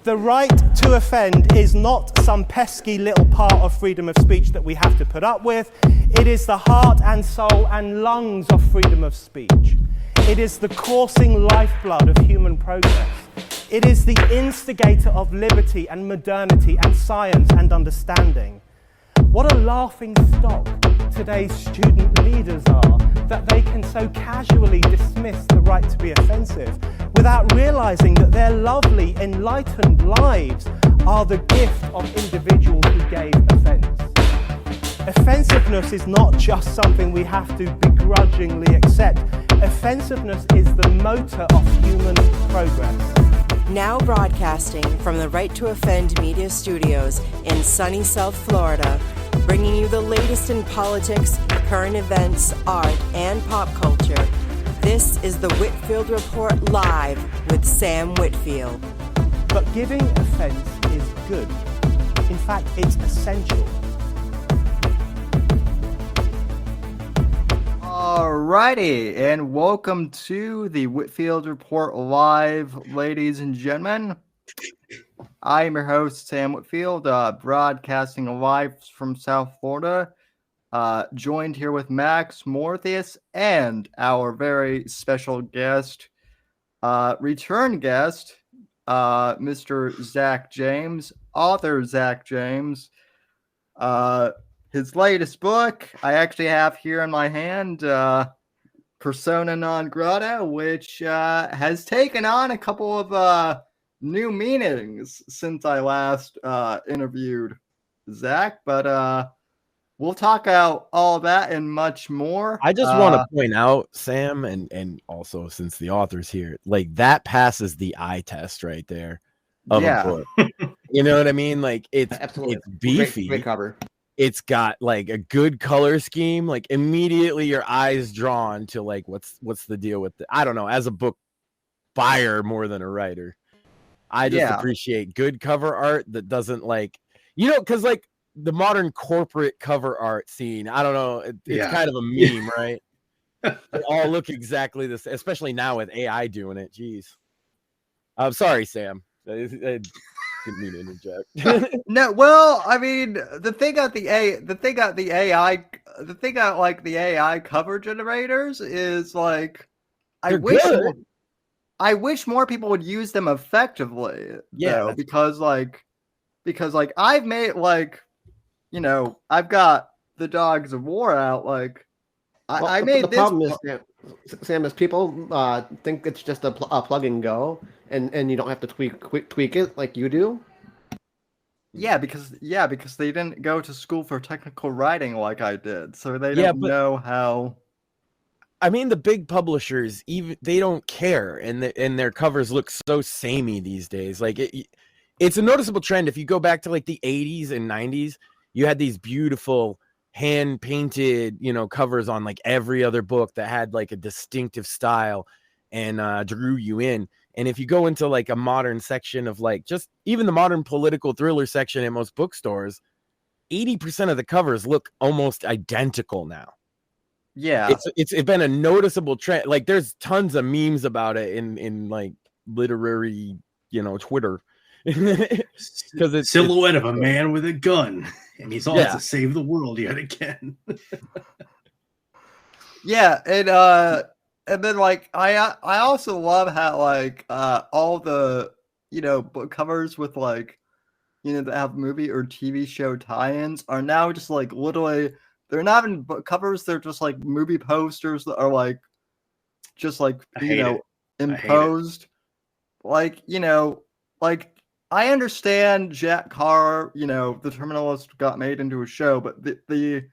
The right to offend is not some pesky little part of freedom of speech that we have to put up with. It is the heart and soul and lungs of freedom of speech. It is the coursing lifeblood of human progress. It is the instigator of liberty and modernity and science and understanding. What a laughing stock today's student leaders are, that they can so casually dismiss the right to be offensive without realizing that their lovely, enlightened lives are the gift of individuals who gave offense. Offensiveness is not just something we have to begrudgingly accept. Offensiveness is the motor of human progress. Now broadcasting from the Right to Offend Media Studios in sunny South Florida, bringing you the latest in politics, current events, art, and pop culture. This is the Whitfield Report Live with Sam Whitfield. But giving offense is good. In fact, it's essential. Alrighty, and welcome to the Whitfield Report Live, ladies and gentlemen. I am your host, Sam Whitfield, broadcasting live from South Florida, joined here with Max Morpheus and our very special guest, return guest, Mr. Zach James, author Zach James. His latest book, I actually have here in my hand, Persona non grata, which has taken on a couple of new meanings since I last interviewed Zach, but we'll talk about all of that and much more. I just want to point out, Sam, and also since the author's here, like that passes the eye test right there of a book. You know what I mean? Like it's beefy. Great cover. It's got like a good color scheme. Like immediately your eyes drawn to like what's the deal with I don't know, as a book buyer more than a writer. I just appreciate good cover art that doesn't like, because like the modern corporate cover art scene, I don't know, it's kind of a meme, right? They all look exactly the same, especially now with AI doing it. Jeez. I'm sorry, Sam. I didn't mean to interject. No, well, I mean, the thing about the AI cover generators is like, I wish more people would use them effectively. Yeah, because I've made I've got the Dogs of War out. Like, I made the this. Problem is, Sam, is people think it's just a plug and go, and you don't have to tweak it like you do. Yeah, because they didn't go to school for technical writing like I did, so they don't know how. I mean, the big publishers, even they don't care, and their covers look so samey these days. Like it's a noticeable trend. If you go back to like the 80s and 90s, you had these beautiful hand painted, covers on like every other book that had like a distinctive style and drew you in. And if you go into like a modern section of like just even the modern political thriller section in most bookstores, 80% of the covers look almost identical now. Yeah, it's been a noticeable trend. Like there's tons of memes about it in like literary, Twitter. Because it's silhouette of a man with a gun, and he's off to save the world yet again. Yeah, and then like I also love how like all the book covers with like that have movie or TV show tie-ins are now just like literally. They're not even book covers. They're just like movie posters that are like, just like imposed. Like like I understand Jack Carr. The Terminalist got made into a show, but the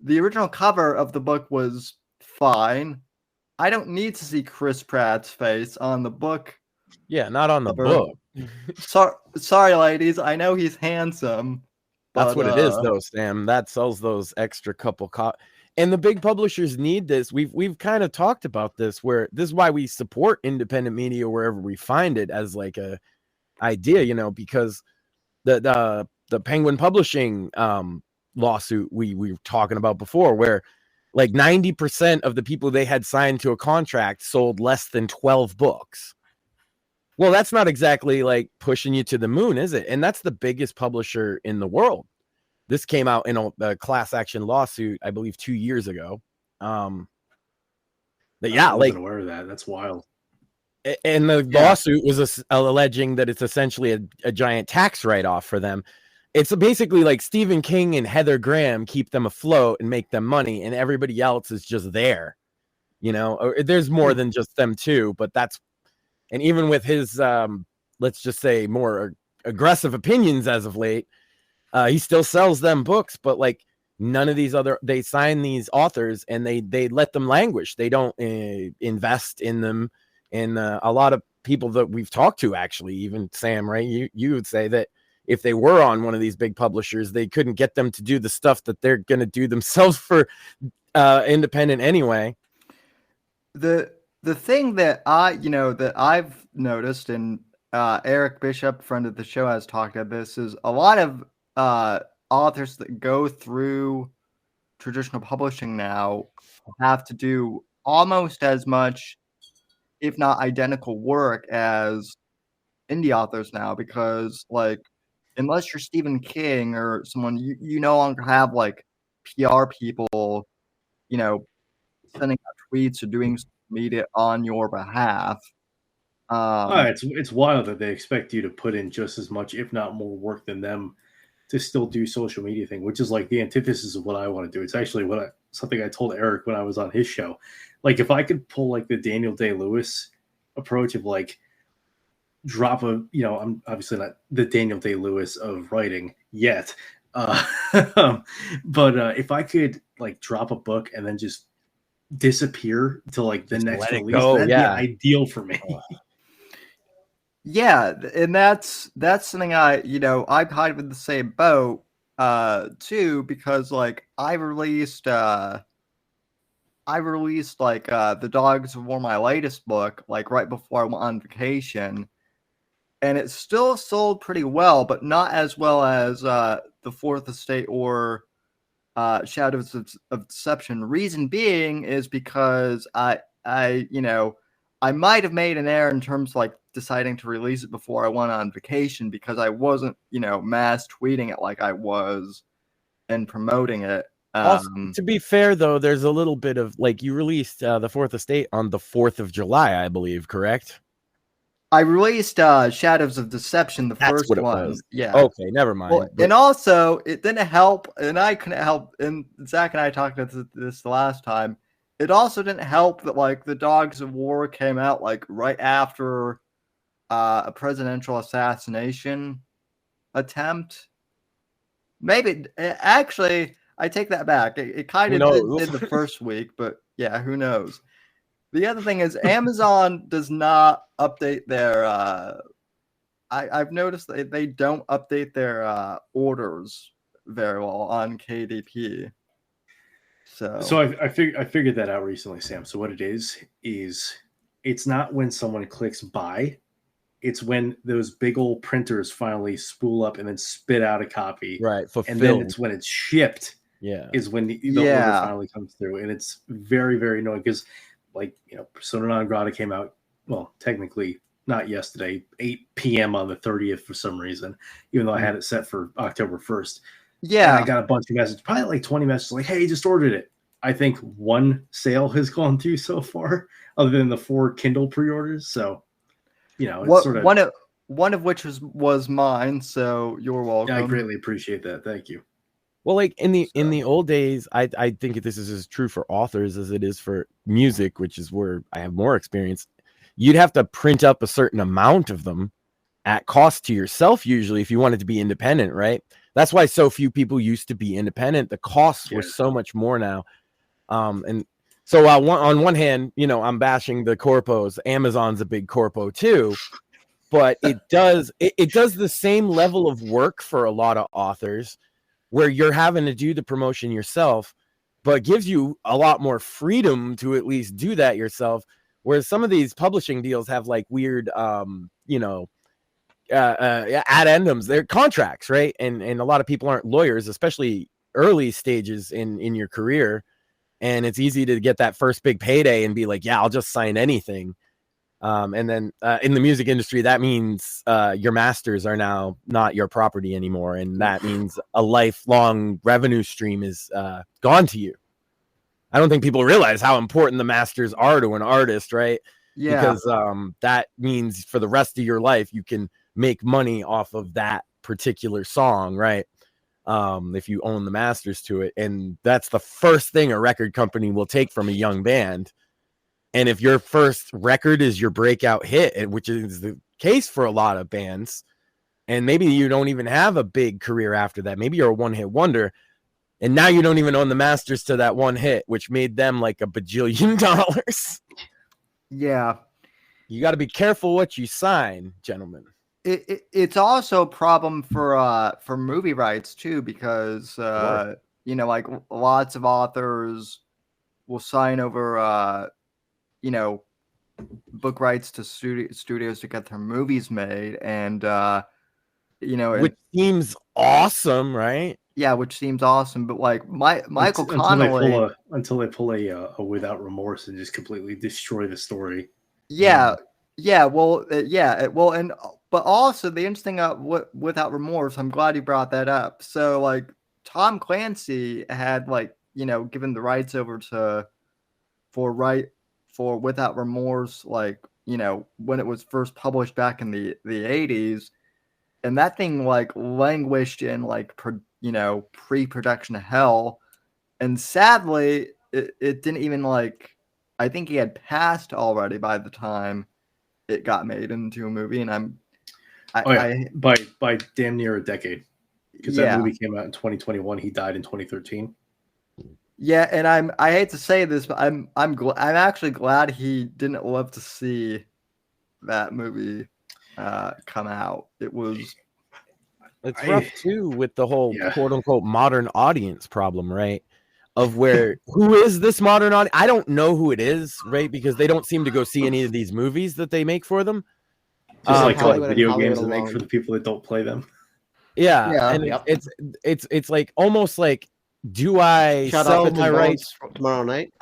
original cover of the book was fine. I don't need to see Chris Pratt's face on the book. Yeah, not on the book. Sorry, ladies. I know he's handsome. That's what it is, though, Sam. That sells those extra couple and the big publishers need this. We've kind of talked about this, where this is why we support independent media wherever we find it as like a idea, because the Penguin Publishing lawsuit we were talking about before, where like 90% of the people they had signed to a contract sold less than 12 books. Well, that's not exactly like pushing you to the moon, is it? And that's the biggest publisher in the world. This came out in a class action lawsuit, I believe, 2 years ago. I wasn't aware of that. That's wild. And the lawsuit was alleging that it's essentially a giant tax write-off for them. It's basically like Stephen King and Heather Graham keep them afloat and make them money, and everybody else is just there. Or there's more than just them too, but and even with his, let's just say, more aggressive opinions as of late, he still sells them books, but like none of these they sign these authors and they let them languish. They don't invest in them. And a lot of people that we've talked to, actually, even Sam, right? You would say that if they were on one of these big publishers, they couldn't get them to do the stuff that they're going to do themselves for independent anyway. The thing that I've noticed, and Eric Bishop, friend of the show, has talked about this, is a lot of authors that go through traditional publishing now have to do almost as much, if not identical, work as indie authors now, because like unless you're Stephen King or someone, you no longer have like PR people, sending out tweets or doing media on your behalf. It's wild that they expect you to put in just as much, if not more, work than them to still do social media thing, which is like the antithesis of what I want to do. It's actually something I told Eric when I was on his show. Like if I could pull like the Daniel Day-Lewis approach of like drop I'm obviously not the Daniel Day-Lewis of writing yet, but if I could like drop a book and then just disappear to like the next release, that'd be ideal for me. Yeah, and that's something I'm kind of in the same boat too, because like I released like The Dogs of War, my latest book, like right before I went on vacation, and it still sold pretty well, but not as well as The Fourth Estate or Shadows of Deception. Reason being is because I might have made an error in terms of like deciding to release it before I went on vacation, because I wasn't, mass tweeting it like I was and promoting it. Also, to be fair, though, there's a little bit of like you released The Fourth Estate on the 4th of July, I believe, correct? I released Shadows of Deception, the first one. Was. Yeah. Okay, never mind. Well, and also, it didn't help, and I couldn't help, and Zach and I talked about this the last time. It also didn't help that like The Dogs of War came out like right after a presidential assassination attempt. Maybe actually, I take that back. It kind of did the first week, but yeah, who knows? The other thing is Amazon does not update their. I've noticed that they don't update their orders very well on KDP. So I figured that out recently, Sam. So what it is it's not when someone clicks buy, it's when those big old printers finally spool up and then spit out a copy. Right. And then it's when it's shipped. Yeah. Is when the order finally comes through. And it's very, very annoying because like, Persona non Grata came out, well, technically not yesterday, 8 p.m. on the 30th for some reason, even though I had it set for October 1st. Yeah. And I got a bunch of messages, probably like 20 messages like, hey, just ordered it. I think one sale has gone through so far, other than the 4 Kindle pre-orders. So, it's sort of one of which was mine. So you're welcome. I greatly appreciate that. Thank you. Well, like in the old days, I think this is as true for authors as it is for music, which is where I have more experience. You'd have to print up a certain amount of them at cost to yourself, usually, if you wanted to be independent, right? That's why so few people used to be independent. The costs were so much more now. And so on one hand, I'm bashing the corpos. Amazon's a big corpo too, but it does the same level of work for a lot of authors where you're having to do the promotion yourself, but gives you a lot more freedom to at least do that yourself. Whereas some of these publishing deals have like weird, addendums, they're contracts, right? And a lot of people aren't lawyers, especially early stages in your career. And it's easy to get that first big payday and be like, yeah, I'll just sign anything. And then in the music industry, that means your masters are now not your property anymore. And that means a lifelong revenue stream is gone to you. I don't think people realize how important the masters are to an artist, right? Yeah. Because that means for the rest of your life, you can make money off of that particular song, right? If you own the masters to it. And that's the first thing a record company will take from a young band. And if your first record is your breakout hit, which is the case for a lot of bands, and maybe you don't even have a big career after that, maybe you're a one-hit wonder, and now you don't even own the masters to that one hit, which made them like $1 bajillion. Yeah. You got to be careful what you sign, gentlemen. It's also a problem for movie rights too, because Sure. you know, like lots of authors will sign over you know, book rights to studios to get their movies made, and you know, Which seems awesome, right? yeah, which seems awesome, but like Michael Connelly, until they pull a without remorse and just completely destroy the story. yeah, well, and but also the interesting without remorse. I'm glad you brought that up. So like Tom Clancy had like, you know, given the rights over to for Without Remorse, like, you know, when it was first published back in the 80s, and that thing like languished in like pre-production hell, and sadly it didn't even like, I think he had passed already by the time it got made into a movie, and by damn near a decade, because yeah. that movie came out in 2021. He died in 2013. Yeah, and I hate to say this, but I'm actually glad he didn't live to see that movie come out. It's rough too with the whole quote unquote modern audience problem, right? Of where who is this modern audience? I don't know who it is, right? Because they don't seem to go see any of these movies that they make for them. Just like video games that make for the people that don't play them. Yeah. And it's like almost like, do I sell my rights tomorrow night?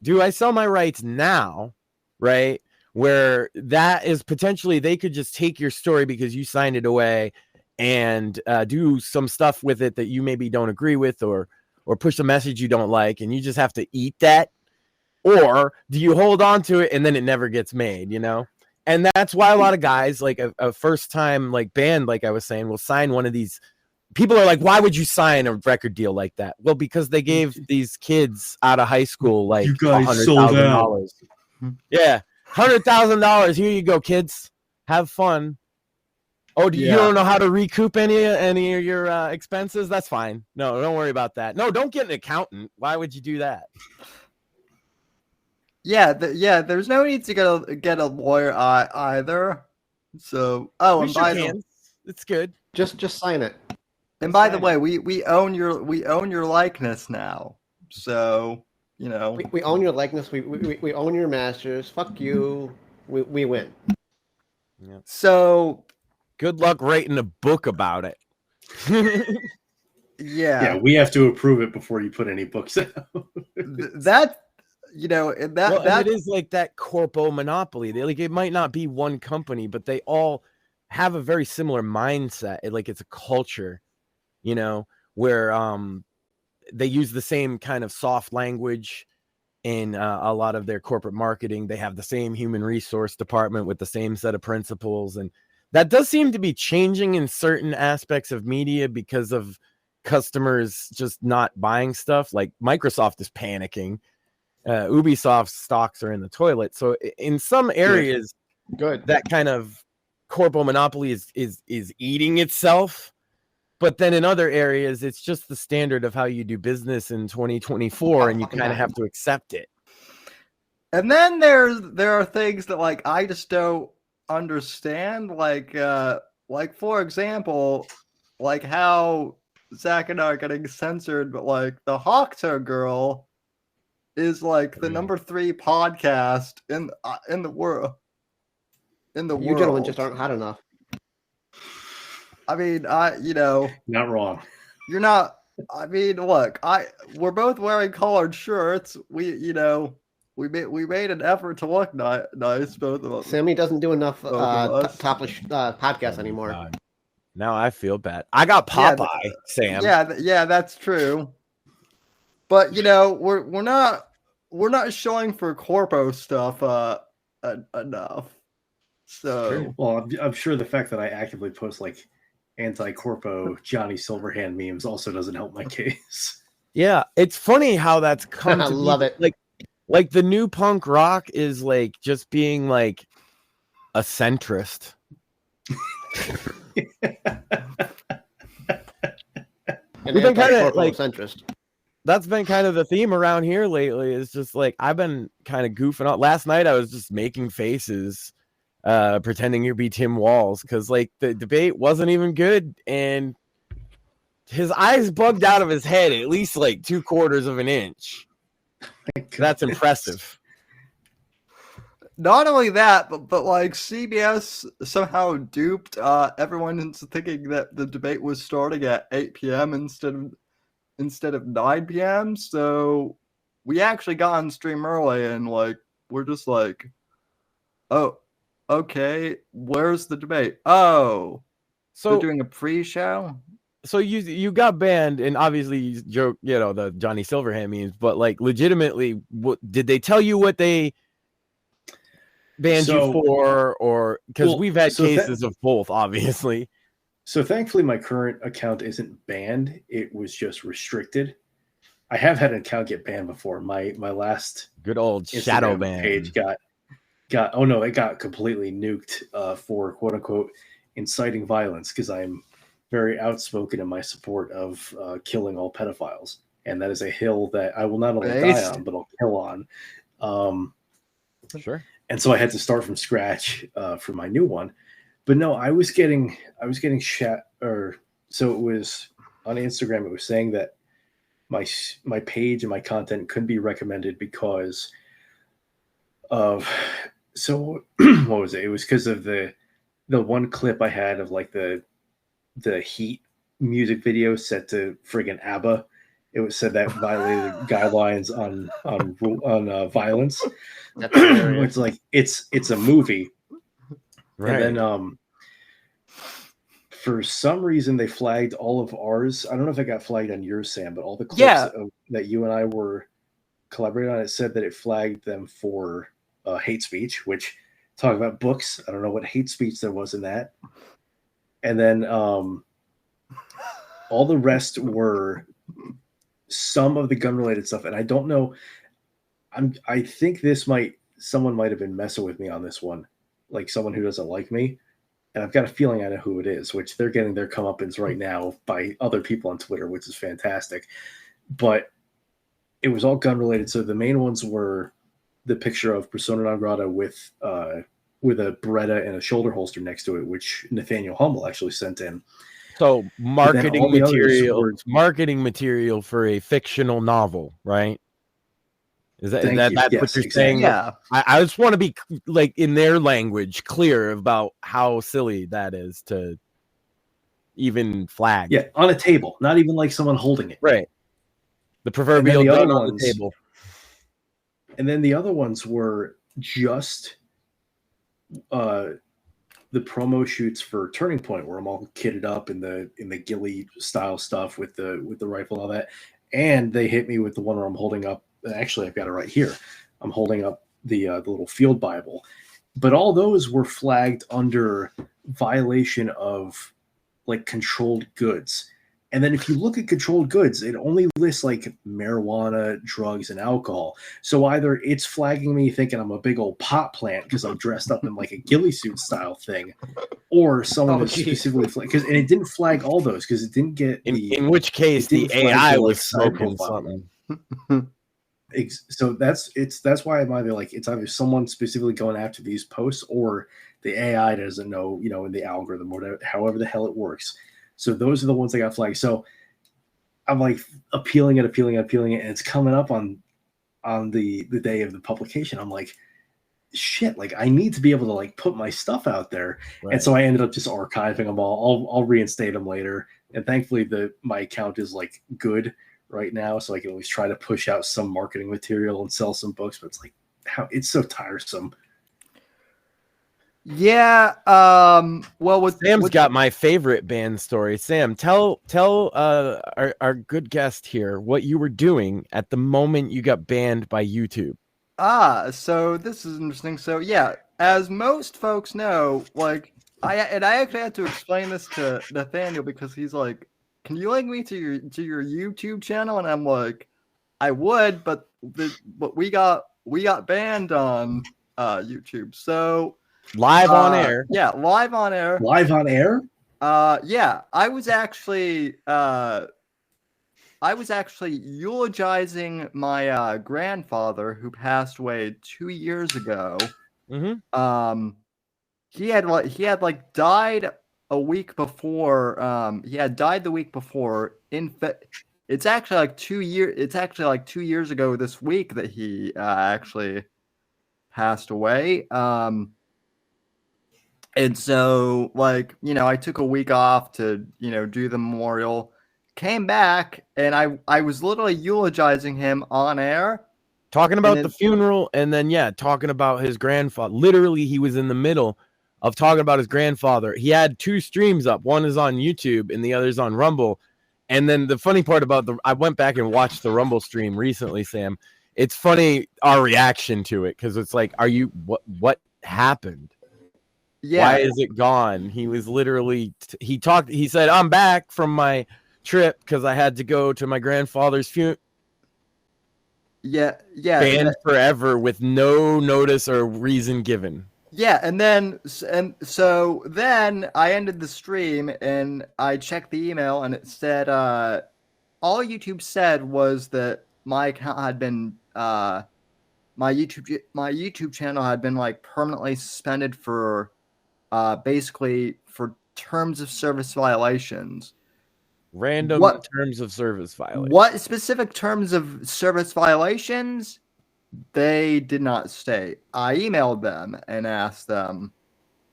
Do I sell my rights now, right? Where that is potentially, they could just take your story because you signed it away and do some stuff with it that you maybe don't agree with, or push a message you don't like, and you just have to eat that? Or do you hold on to it and then it never gets made, you know? And that's why a lot of guys, like a first time like band, like I was saying, will sign one of these. People are like, why would you sign a record deal like that? Well, because they gave these kids out of high school like $100,000. Yeah, $100,000. Here you go, kids. Have fun. Oh, you don't know how to recoup any of your expenses? That's fine. No, don't worry about that. No, don't get an accountant. Why would you do that? Yeah, there's no need to get a lawyer either. So, and by the it's good. Just sign it. And by the way, we own your likeness now. So, you know, we own your likeness. We own your masters. Fuck you. We win. Yeah. So, good luck writing a book about it. Yeah, we have to approve it before you put any books out. That, you know, that it is like that corpo monopoly. It might not be one company, but they all have a very similar mindset. It's a culture, you know, where they use the same kind of soft language in a lot of their corporate marketing. They have the same human resource department with the same set of principles, and that does seem to be changing in certain aspects of media because of customers just not buying stuff. Like Microsoft is panicking. Ubisoft's stocks are in the toilet. So in some areas, that kind of corpo monopoly is eating itself. But then in other areas, it's just the standard of how you do business in 2024, and you kind of have to accept it. And then there are things that like I just don't understand, like for example, like how Zach and I are getting censored, but like the Hawktoe Girl is like the number 3 podcast in the world. You gentlemen just aren't hot enough. I mean, not wrong. You're not. I mean, look, we're both wearing collared shirts. We, we made an effort to look nice, both of us. Sammy doesn't do enough Both of us. topless podcasts anymore. God. Now I feel bad. I got Popeye, Sam. Yeah, that's true. But we're not showing for corpo stuff enough. So well, I'm sure the fact that I actively post like anti-corpo Johnny Silverhand memes also doesn't help my case. Yeah, it's funny how that's come to I love it. Like the new punk rock is like just being like a centrist. And We've been kind of like like centrist. That's been kind of the theme around here lately. Is just like I've been kind of goofing out. Last night I was just making faces, pretending to be Tim Walz because like the debate wasn't even good, and his eyes bugged out of his head at least like 2/4 of an inch. That's impressive. not only that, but like CBS somehow duped everyone into thinking that the debate was starting at 8 p.m. instead of 9 p.m. So we actually got on stream early, and like we're just like, oh, okay, where's the debate? Oh, so they're doing a pre-show. So you got banned, and obviously you joke, the Johnny Silverhand memes, but like legitimately, what did they tell you what they banned you for, or because we've had cases of both, obviously. So thankfully, my current account isn't banned; it was just restricted. I have had an account get banned before. My last good old Instagram shadow ban page got it got completely nuked for quote unquote inciting violence because I'm very outspoken in my support of killing all pedophiles, and that is a hill that I will not only die on, but I'll kill on. Sure. And so I had to start from scratch for my new one. But no, I was getting so it was on Instagram. It was saying that my page and my content couldn't be recommended because of what was it? It was because of the one clip I had of like the Heat music video set to friggin' ABBA. It was said that violated guidelines on violence. It's like it's a movie, right? And then for some reason they flagged all of ours. I don't know if it got flagged on yours, Sam, but all the clips that you and I were collaborating on, it said that it flagged them for hate speech. Which, talk about books, I don't know what hate speech there was in that. And then all the rest were some of the gun related stuff, and I don't know. I think someone might have been messing with me on this one, like someone who doesn't like me, and I've got a feeling I know who it is. Which they're getting their comeuppance right now by other people on Twitter, which is fantastic. But it was all gun related. So the main ones were the picture of persona non grata with a Beretta and a shoulder holster next to it, which Nathaniel Hummel actually sent in. So marketing material for a fictional novel, right? Is that what you're saying? Yeah. I just want to be like in their language clear about how silly that is to even flag. Yeah, on a table, not even like someone holding it. Right. The proverbial gun on the table. And then the other ones were just the promo shoots for Turning Point, where I'm all kitted up in the ghillie style stuff with the rifle and all that. And they hit me with the one where I'm holding up. Actually, I've got it right here. I'm holding up the little field Bible. But all those were flagged under violation of like controlled goods. And then if you look at controlled goods, it only lists like marijuana, drugs, and alcohol. So either it's flagging me thinking I'm a big old pot plant because I'm dressed up in like a ghillie suit style thing, or someone is specifically flagged. And it didn't flag all those because it didn't get in which case the AI was smoking something. So that's why I'm either like it's either someone specifically going after these posts or the AI doesn't know, in the algorithm or whatever, however the hell it works. So those are the ones that got flagged. So I'm like appealing it, and it's coming up on the day of the publication. I'm like, shit, like I need to be able to like put my stuff out there. Right. And so I ended up just archiving them all. I'll reinstate them later. And thankfully my account is like good right now, so I can always try to push out some marketing material and sell some books. But it's like, how it's so tiresome. Yeah. Well, Sam's got my favorite band story. Sam, tell our good guest here what you were doing at the moment you got banned by YouTube. So this is interesting. So yeah, as most folks know, like I actually had to explain this to Nathaniel because he's like, "Can you link me to your YouTube channel?" And I'm like, "I would, but we got banned on YouTube." So Live on air. Yeah, live on air. Live on air? Yeah, I was actually eulogizing my grandfather who passed away 2 years ago. Mm-hmm. He had died a week before. He had died the week before. It's actually like 2 years. It's actually like 2 years ago this week that he actually passed away. And so, like, I took a week off to, do the memorial, came back, and I was literally eulogizing him on air. Talking about the funeral, and then, talking about his grandfather. Literally, he was in the middle of talking about his grandfather. He had 2 streams up. One is on YouTube, and the other is on Rumble. And then the funny part about I went back and watched the Rumble stream recently, Sam. It's funny, our reaction to it, because it's like, what happened? Yeah. Why is it gone? He was literally he said, "I'm back from my trip because I had to go to my grandfather's funeral." Yeah. Banned forever with no notice or reason given. Yeah, and so then I ended the stream and I checked the email and it said all YouTube said was that my account had been my YouTube channel had been like permanently suspended for basically for terms of service violations. Random terms of service violations. What specific terms of service violations? They did not state. I emailed them and asked them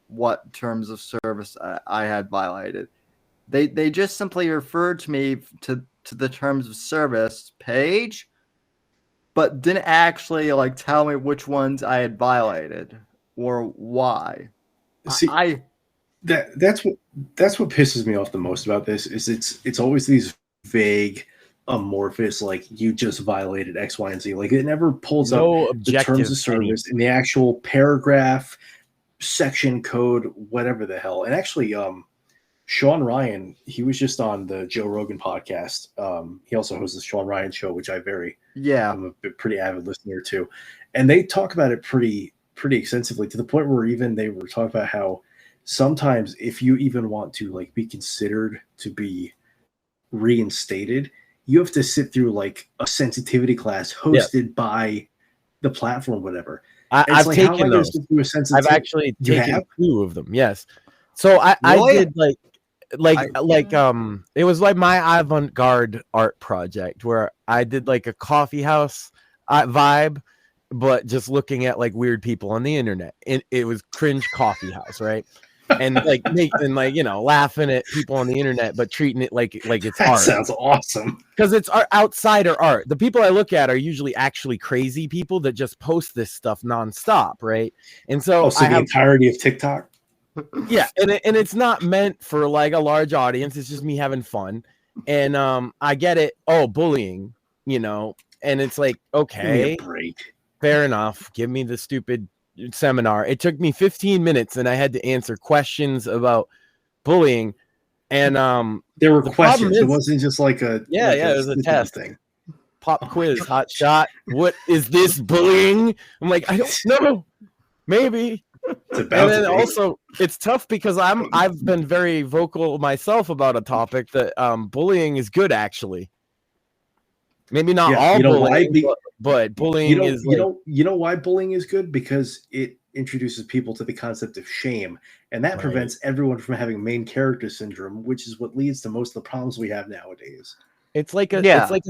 what terms of service I had violated. They just simply referred to me to the terms of service page, but didn't actually like tell me which ones I had violated or why. See, that's what pisses me off the most about this is it's always these vague, amorphous, like you just violated X, Y, and Z. Like it never pulls up the terms of service in the actual paragraph, section, code, whatever the hell. And actually, Sean Ryan, he was just on the Joe Rogan podcast. He also hosts the Sean Ryan show, which I'm a pretty avid listener to, and they talk about it pretty extensively to the point where even they were talking about how sometimes if you even want to like be considered to be reinstated, you have to sit through like a sensitivity class hosted by the platform, whatever. I've taken those. I've actually taken 2 of them. Yes. So I did it was like my avant-garde art project where I did like a coffee house vibe, but just looking at like weird people on the internet. It was cringe coffee house, right? And like making like laughing at people on the internet, but treating it like it's art. Sounds awesome. Because it's outsider art. The people I look at are usually actually crazy people that just post this stuff nonstop, right? And so the entirety of TikTok. Yeah, and it's not meant for like a large audience. It's just me having fun, and I get it. Oh, bullying, and it's like okay, fair enough. Give me the stupid seminar. It took me 15 minutes, and I had to answer questions about bullying, and there were questions. It wasn't just like a it was a test thing. Pop quiz, hot shot. What is this bullying? I'm like, I don't know. Maybe. And then also it's tough because I've been very vocal myself about a topic that bullying is good actually. Maybe not all bullying, but bullying is you know why bullying is good? Because it introduces people to the concept of shame, and that prevents everyone from having main character syndrome, which is what leads to most of the problems we have nowadays. It's like a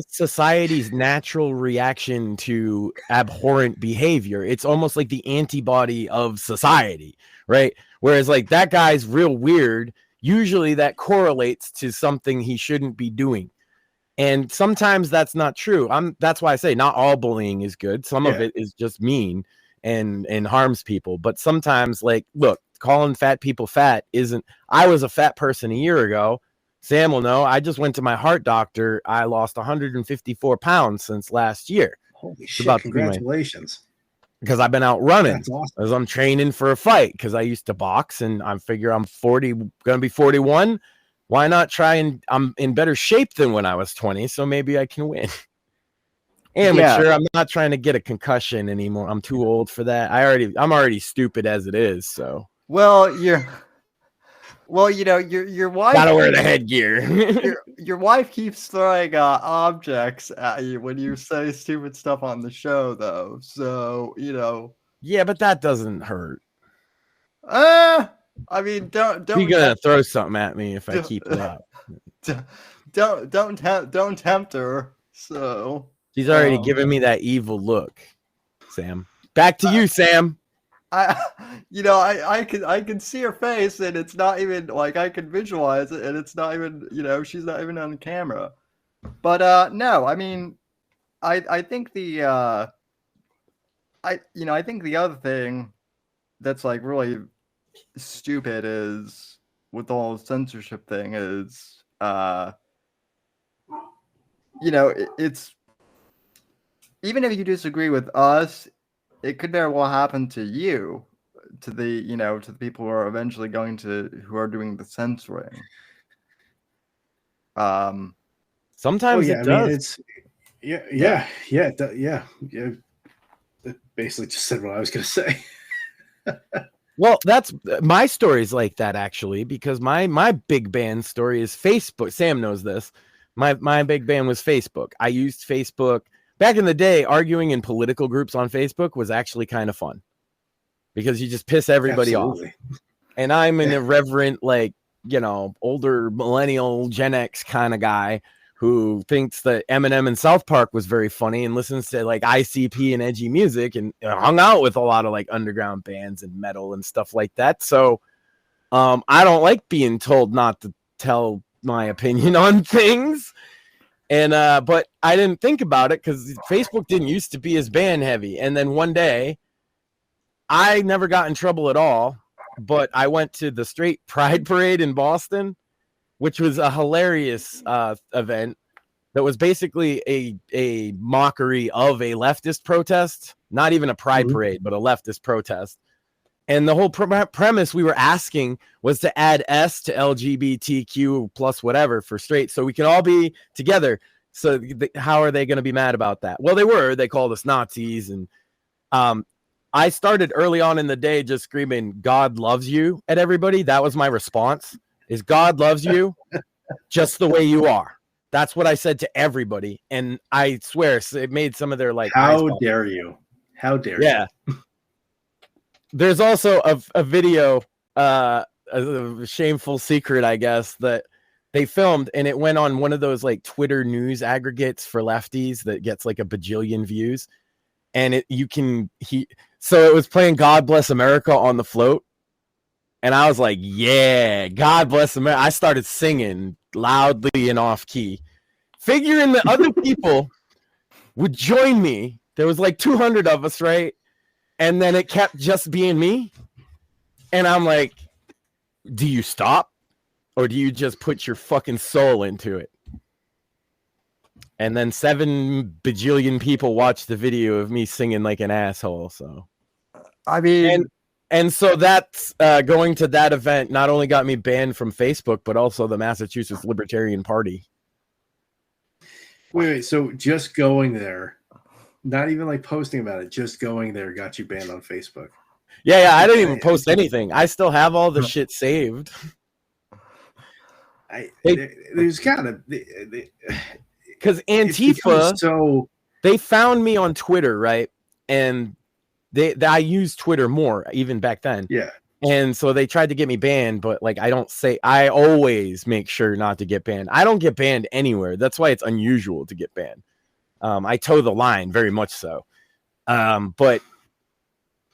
society's natural reaction to abhorrent behavior. It's almost like the antibody of society, right? Whereas like that guy's real weird, usually that correlates to something he shouldn't be doing. And sometimes that's not true. That's why I say not all bullying is good. Some of it is just mean and harms people. But sometimes, like, look, calling fat people fat isn't. I was a fat person a year ago. Sam will know. I just went to my heart doctor. I lost 154 pounds since last year. Holy shit! Congratulations. Because I've been out running. That's awesome. As I'm training for a fight. Because I used to box, and I figure I'm 40, going to be 41. Why not try? And I'm in better shape than when I was 20, so maybe I can win. Amateur. I'm not trying to get a concussion anymore. I'm too old for that. I'm already stupid as it is. So your wife gotta wear the headgear. your wife keeps throwing objects at you when you say stupid stuff on the show, though. So Yeah, but that doesn't hurt. I mean, don't. You're gonna throw something at me if I keep it up. Don't tempt her. So she's already giving me that evil look. Sam, back to you, Sam. I can see her face, and it's not even like I can visualize it, and it's not even she's not even on camera. But no, I mean, I think the I think the other thing that's like really stupid is with the whole censorship thing is it's even if you disagree with us, it could very well happen to you, to the to the people who are eventually who are doing the censoring. Sometimes it does. It basically just said what I was going to say. Well, that's my story is like that, actually, because my big band story is Facebook. Sam knows this. My big band was Facebook. I used Facebook back in the day. Arguing in political groups on Facebook was actually kind of fun because you just piss everybody off. And I'm an irreverent, like, older millennial Gen X kind of guy who thinks that Eminem and South Park was very funny and listens to like ICP and edgy music and hung out with a lot of like underground bands and metal and stuff like that. So I don't like being told not to tell my opinion on things. And but I didn't think about it because Facebook didn't used to be as band heavy. And then one day I never got in trouble at all, but I went to the Straight Pride Parade in Boston, which was a hilarious event that was basically a mockery of a leftist protest, not even a pride parade, but a leftist protest. And the whole premise we were asking was to add S to LGBTQ plus whatever for straight, so we could all be together. So how are they going to be mad about that? Well, they called us Nazis. And I started early on in the day just screaming, "God loves you" at everybody. That was my response. Is God loves you just the way you are. That's what I said to everybody. And I swear it made some of their like, how dare you? How dare you? There's also a video, a shameful secret, I guess, that they filmed, and it went on one of those like Twitter news aggregates for lefties that gets like a bajillion views. And so it was playing "God Bless America" on the float. And I was like, yeah, God bless America. I started singing loudly and off key, figuring that other people would join me. There was like 200 of us, right? And then it kept just being me. And I'm like, do you stop? Or do you just put your fucking soul into it? And then 7 bajillion people watched the video of me singing like an asshole. So, I mean... And so that's going to that event not only got me banned from Facebook, but also the Massachusetts Libertarian Party. Wait, so just going there, not even like posting about it, just going there got you banned on Facebook? Yeah, I didn't even post anything. I still have all the shit saved. There's gotta because Antifa, they found me on Twitter, right? And I used Twitter more even back then. Yeah. And so they tried to get me banned, but like I always make sure not to get banned. I don't get banned anywhere. That's why it's unusual to get banned. I toe the line very much so. But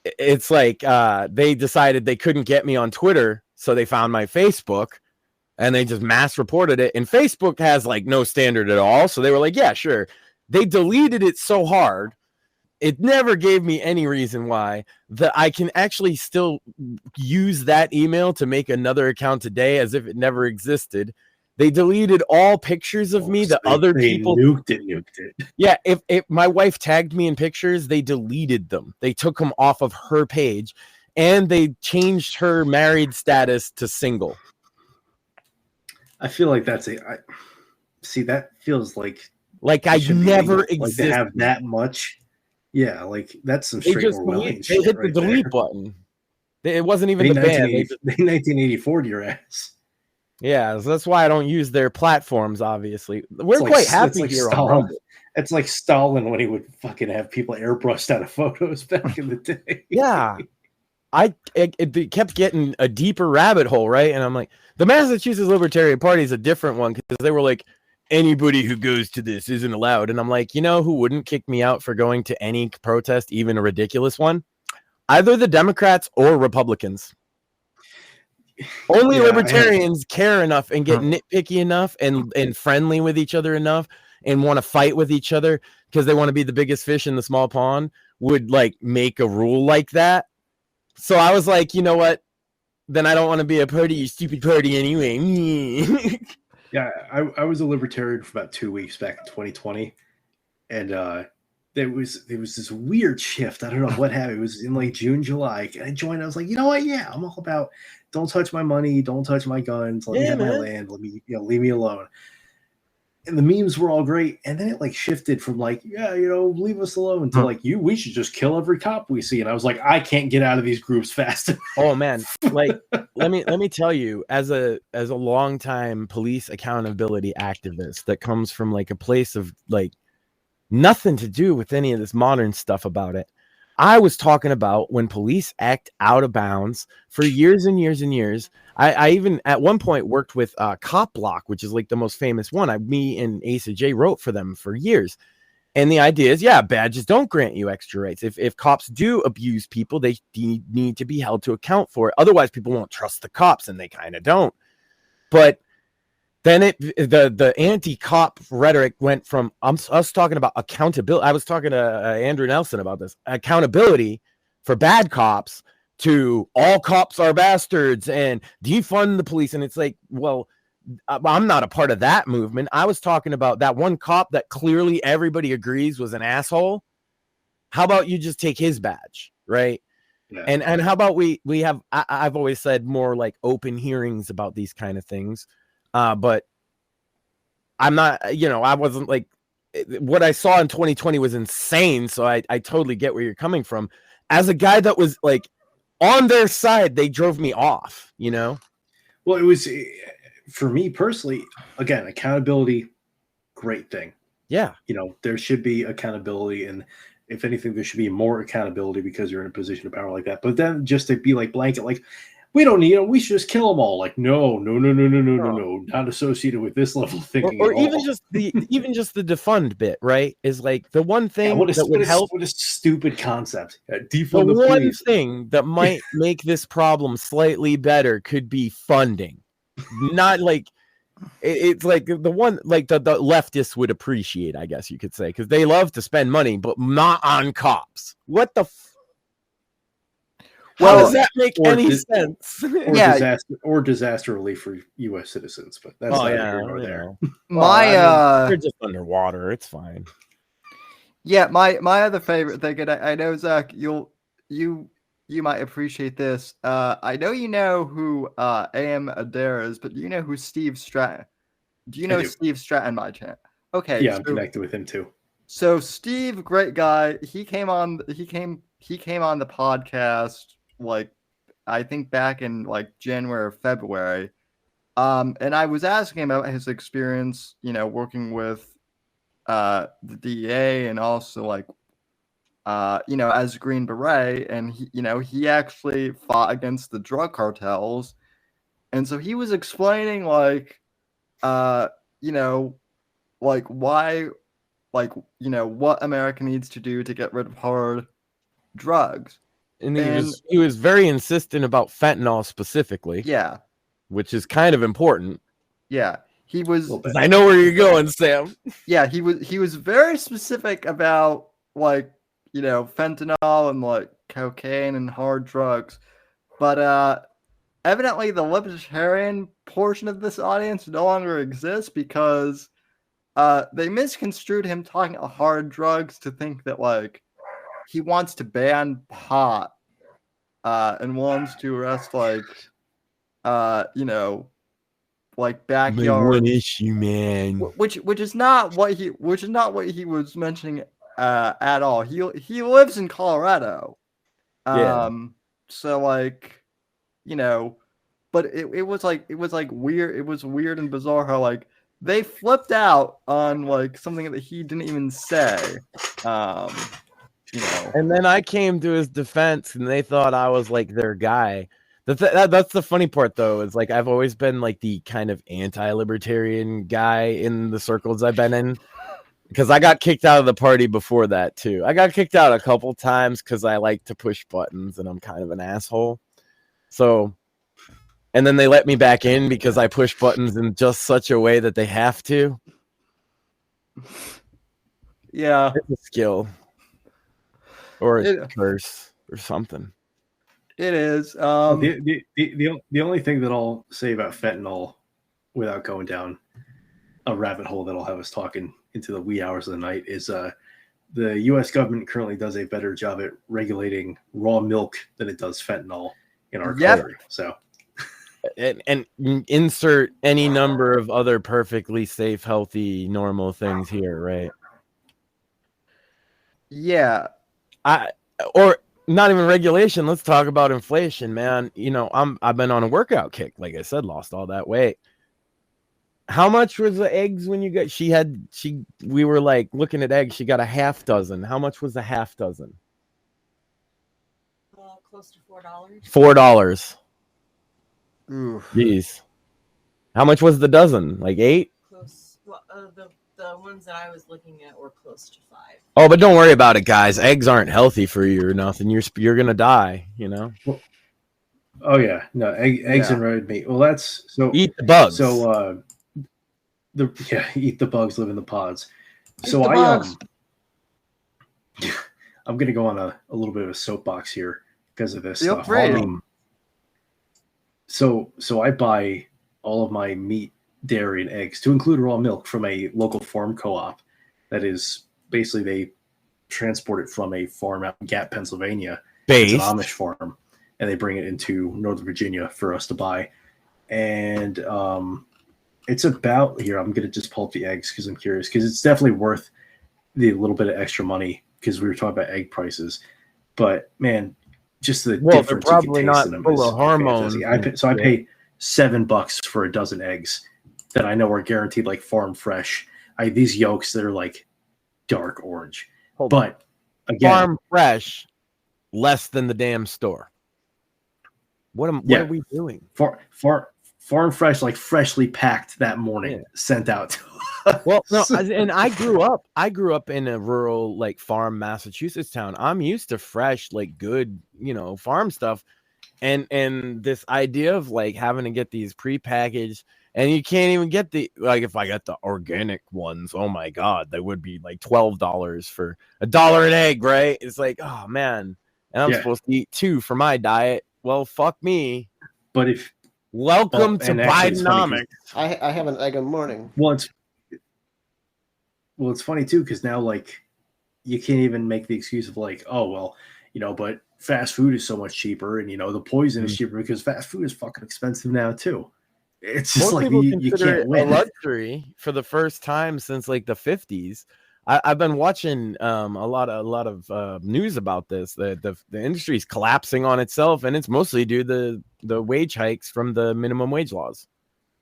it's like they decided they couldn't get me on Twitter, so they found my Facebook. and they just mass reported it. And Facebook has like no standard at all. So they were like, yeah, sure. They deleted it so hard. It never gave me any reason why that I can actually still use that email to make another account today as if it never existed. They deleted all pictures of me that other people nuked it. Yeah, if my wife tagged me in pictures, they deleted them. They took them off of her page, and they changed her married status to single. I feel like that's see, that feels like I never existed. Like to have that much. Yeah, like that's some straight Orwellian shit. They hit the delete button. It wasn't even the ban. They 1984 to your ass. Yeah, so that's why I don't use their platforms, obviously. We're quite happy here on Rumble. It's like Stalin when he would fucking have people airbrushed out of photos back in the day. Yeah. It kept getting a deeper rabbit hole, right? And I'm like, the Massachusetts Libertarian Party is a different one because they were like, anybody who goes to this isn't allowed. And I'm like, you know who wouldn't kick me out for going to any protest, even a ridiculous one? Either the Democrats or Republicans. Only libertarians care enough and get nitpicky enough and friendly with each other enough and want to fight with each other because they want to be the biggest fish in the small pond would like make a rule like that. So I was like, you know what? Then I don't want to be a part of your stupid party anyway. Yeah, I was a libertarian for about 2 weeks back in 2020, and there was this weird shift. I don't know what happened. It was in like June, July. I joined. I was like, you know what? Yeah, I'm all about don't touch my money, don't touch my guns, let me have my land, leave me alone. And the memes were all great, and then it like shifted from like, leave us alone to like we should just kill every cop we see. And I was like, I can't get out of these groups fast enough. Oh man, like let me tell you, as a longtime police accountability activist that comes from like a place of like nothing to do with any of this modern stuff about it. I was talking about when police act out of bounds for years and years and years. I even at one point worked with Cop Block, which is like the most famous one. Me and Asa J wrote for them for years. And the idea is, badges don't grant you extra rights. If cops do abuse people, they need to be held to account for it. Otherwise, people won't trust the cops, and they kind of don't. But then the anti-cop rhetoric went from us talking about accountability. I was talking to Andrew Nelson about this accountability for bad cops to all cops are bastards and defund the police. And it's like, well, I'm not a part of that movement. I was talking about that one cop that clearly everybody agrees was an asshole. How about you just take his badge, right? Yeah. And how about we have? I've always said more like open hearings about these kind of things. But I'm not, I wasn't like what I saw in 2020 was insane. So I totally get where you're coming from. As a guy that was like on their side, they drove me off, Well, it was for me personally, again, accountability, great thing. Yeah. There should be accountability. And if anything, there should be more accountability because you're in a position of power like that. But then just to be like blanket, like, we don't need them. We should just kill them all. Like, no, not associated with this level of thinking. Or even just the defund bit, right? Is like the one thing that would help. What a stupid concept. Defund the one police. Thing that might make this problem slightly better could be funding. Not like it's like the one like the leftists would appreciate, I guess you could say, because they love to spend money, but not on cops. What the. How does that make any sense? Or disaster relief for U.S. citizens, but that's not here nor there. They're just underwater. It's fine. Yeah, my other favorite thing, and I know Zach, you might appreciate this. I know you know who A.M. Adair is, but do you know who Steve Stratton? Do you know Steve Stratton by chance? Okay, yeah, I'm connected with him too. So Steve, great guy. He came on the podcast. Like, I think back in like January or February. And I was asking him about his experience, working with the DEA and also like, as a Green Beret. And he actually fought against the drug cartels. And so he was explaining like, why, what America needs to do to get rid of hard drugs. And he was very insistent about fentanyl specifically. Yeah. Which is kind of important. Yeah, he was. I know where you're going, Sam. Yeah, he was very specific about like, fentanyl and like cocaine and hard drugs. But evidently the libertarian portion of this audience no longer exists because they misconstrued him talking about hard drugs to think that like he wants to ban pot and wants to arrest like like backyard one issue, man. which is not what he was mentioning at all. He lives in Colorado. Yeah. So like, but it was like weird. It was weird and bizarre how like they flipped out on like something that he didn't even say. And then I came to his defense, and they thought I was like their guy. That's the funny part, though, is like I've always been like the kind of anti-libertarian guy in the circles I've been in, because I got kicked out of the party before that too. I got kicked out a couple times because I like to push buttons and I'm kind of an asshole. So, and then they let me back in because I push buttons in just such a way that they have to. Yeah, it's a skill. Or a curse or something. It is. The only thing that I'll say about fentanyl, without going down a rabbit hole that'll have us talking into the wee hours of the night, is the U.S. government currently does a better job at regulating raw milk than it does fentanyl in our country. So, and insert any number of other perfectly safe, healthy, normal things here, right? Yeah. Or not even regulation. Let's talk about inflation, man. I've been on a workout kick. Like I said, lost all that weight. How much was the eggs when you got? We were like looking at eggs. She got a half dozen. How much was the half dozen? Close to $4. $4. Oof. Jeez. How much was the dozen? Like 8? Close. Well, the ones that I was looking at were close to 5. Oh, but don't worry about it, guys. Eggs aren't healthy for you or nothing. You're gonna die. Well, oh yeah, no eggs and red meat. Well, that's so. Eat the bugs. So eat the bugs, live in the pods. So I'm gonna go on a little bit of a soapbox here because of this stuff. So I buy all of my meat, dairy, and eggs, to include raw milk, from a local farm co-op. That is basically, they transport it from a farm out in Gap, Pennsylvania. It's an Amish farm, and they bring it into Northern Virginia for us to buy. And it's about, here, I'm going to just pull up the eggs because I'm curious, because it's definitely worth the little bit of extra money, because we were talking about egg prices. But man, just the difference they're probably you can taste not in them full of hormones. I pay $7 for a dozen eggs that I know are guaranteed like farm fresh. These yolks that are like dark orange. But again, farm fresh, less than the damn store. What are we doing? Farm fresh, like freshly packed that morning, sent out to us. Well, no, and I grew up in a rural, like, farm Massachusetts town. I'm used to fresh, like, good, farm stuff. And this idea of like having to get these prepackaged, and you can't even get if I got the organic ones, oh my God, they would be like $12 for $1 an egg, right? It's like, oh man, and I'm supposed to eat 2 for my diet. Well, fuck me. But welcome to Bidenomics. I have an egg in the morning. Well, it's funny too, because now like you can't even make the excuse of like, oh well, but fast food is so much cheaper, and the poison is cheaper, because fast food is fucking expensive now too. It's just Most like you can't win. A luxury for the first time since like the 50s. I've been watching a lot of news about this. The industry is collapsing on itself, and it's mostly due to the wage hikes from the minimum wage laws,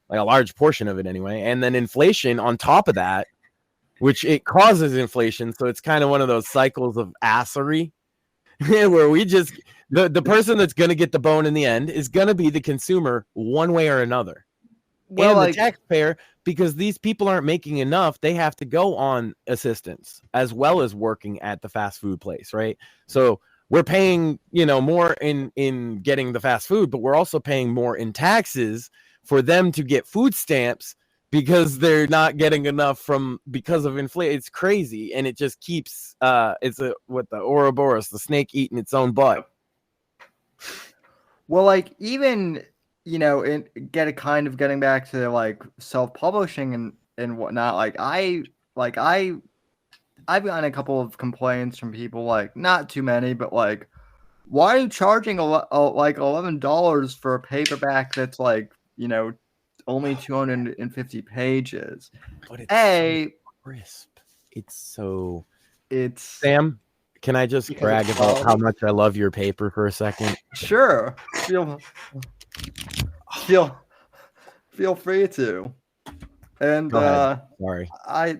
like a large portion of it anyway, and then inflation on top of that, which it causes inflation. So it's kind of one of those cycles of assery. Where we just the person that's going to get the bone in the end is going to be the consumer one way or another, and the taxpayer, because these people aren't making enough. They have to go on assistance as well as working at the fast food place, right? So we're paying more in getting the fast food, but we're also paying more in taxes for them to get food stamps because they're not getting enough because of inflation. It's crazy, and it just keeps what the Ouroboros, the snake eating its own butt. Well, like even getting back to like self-publishing and whatnot. I've gotten a couple of complaints from people, like not too many, but like, why are you charging like $11 for a paperback that's like only 250 pages? But it's so crisp. It's Sam. Can I just brag about how much I love your paper for a second? Sure. Feel free to. And sorry. Hey,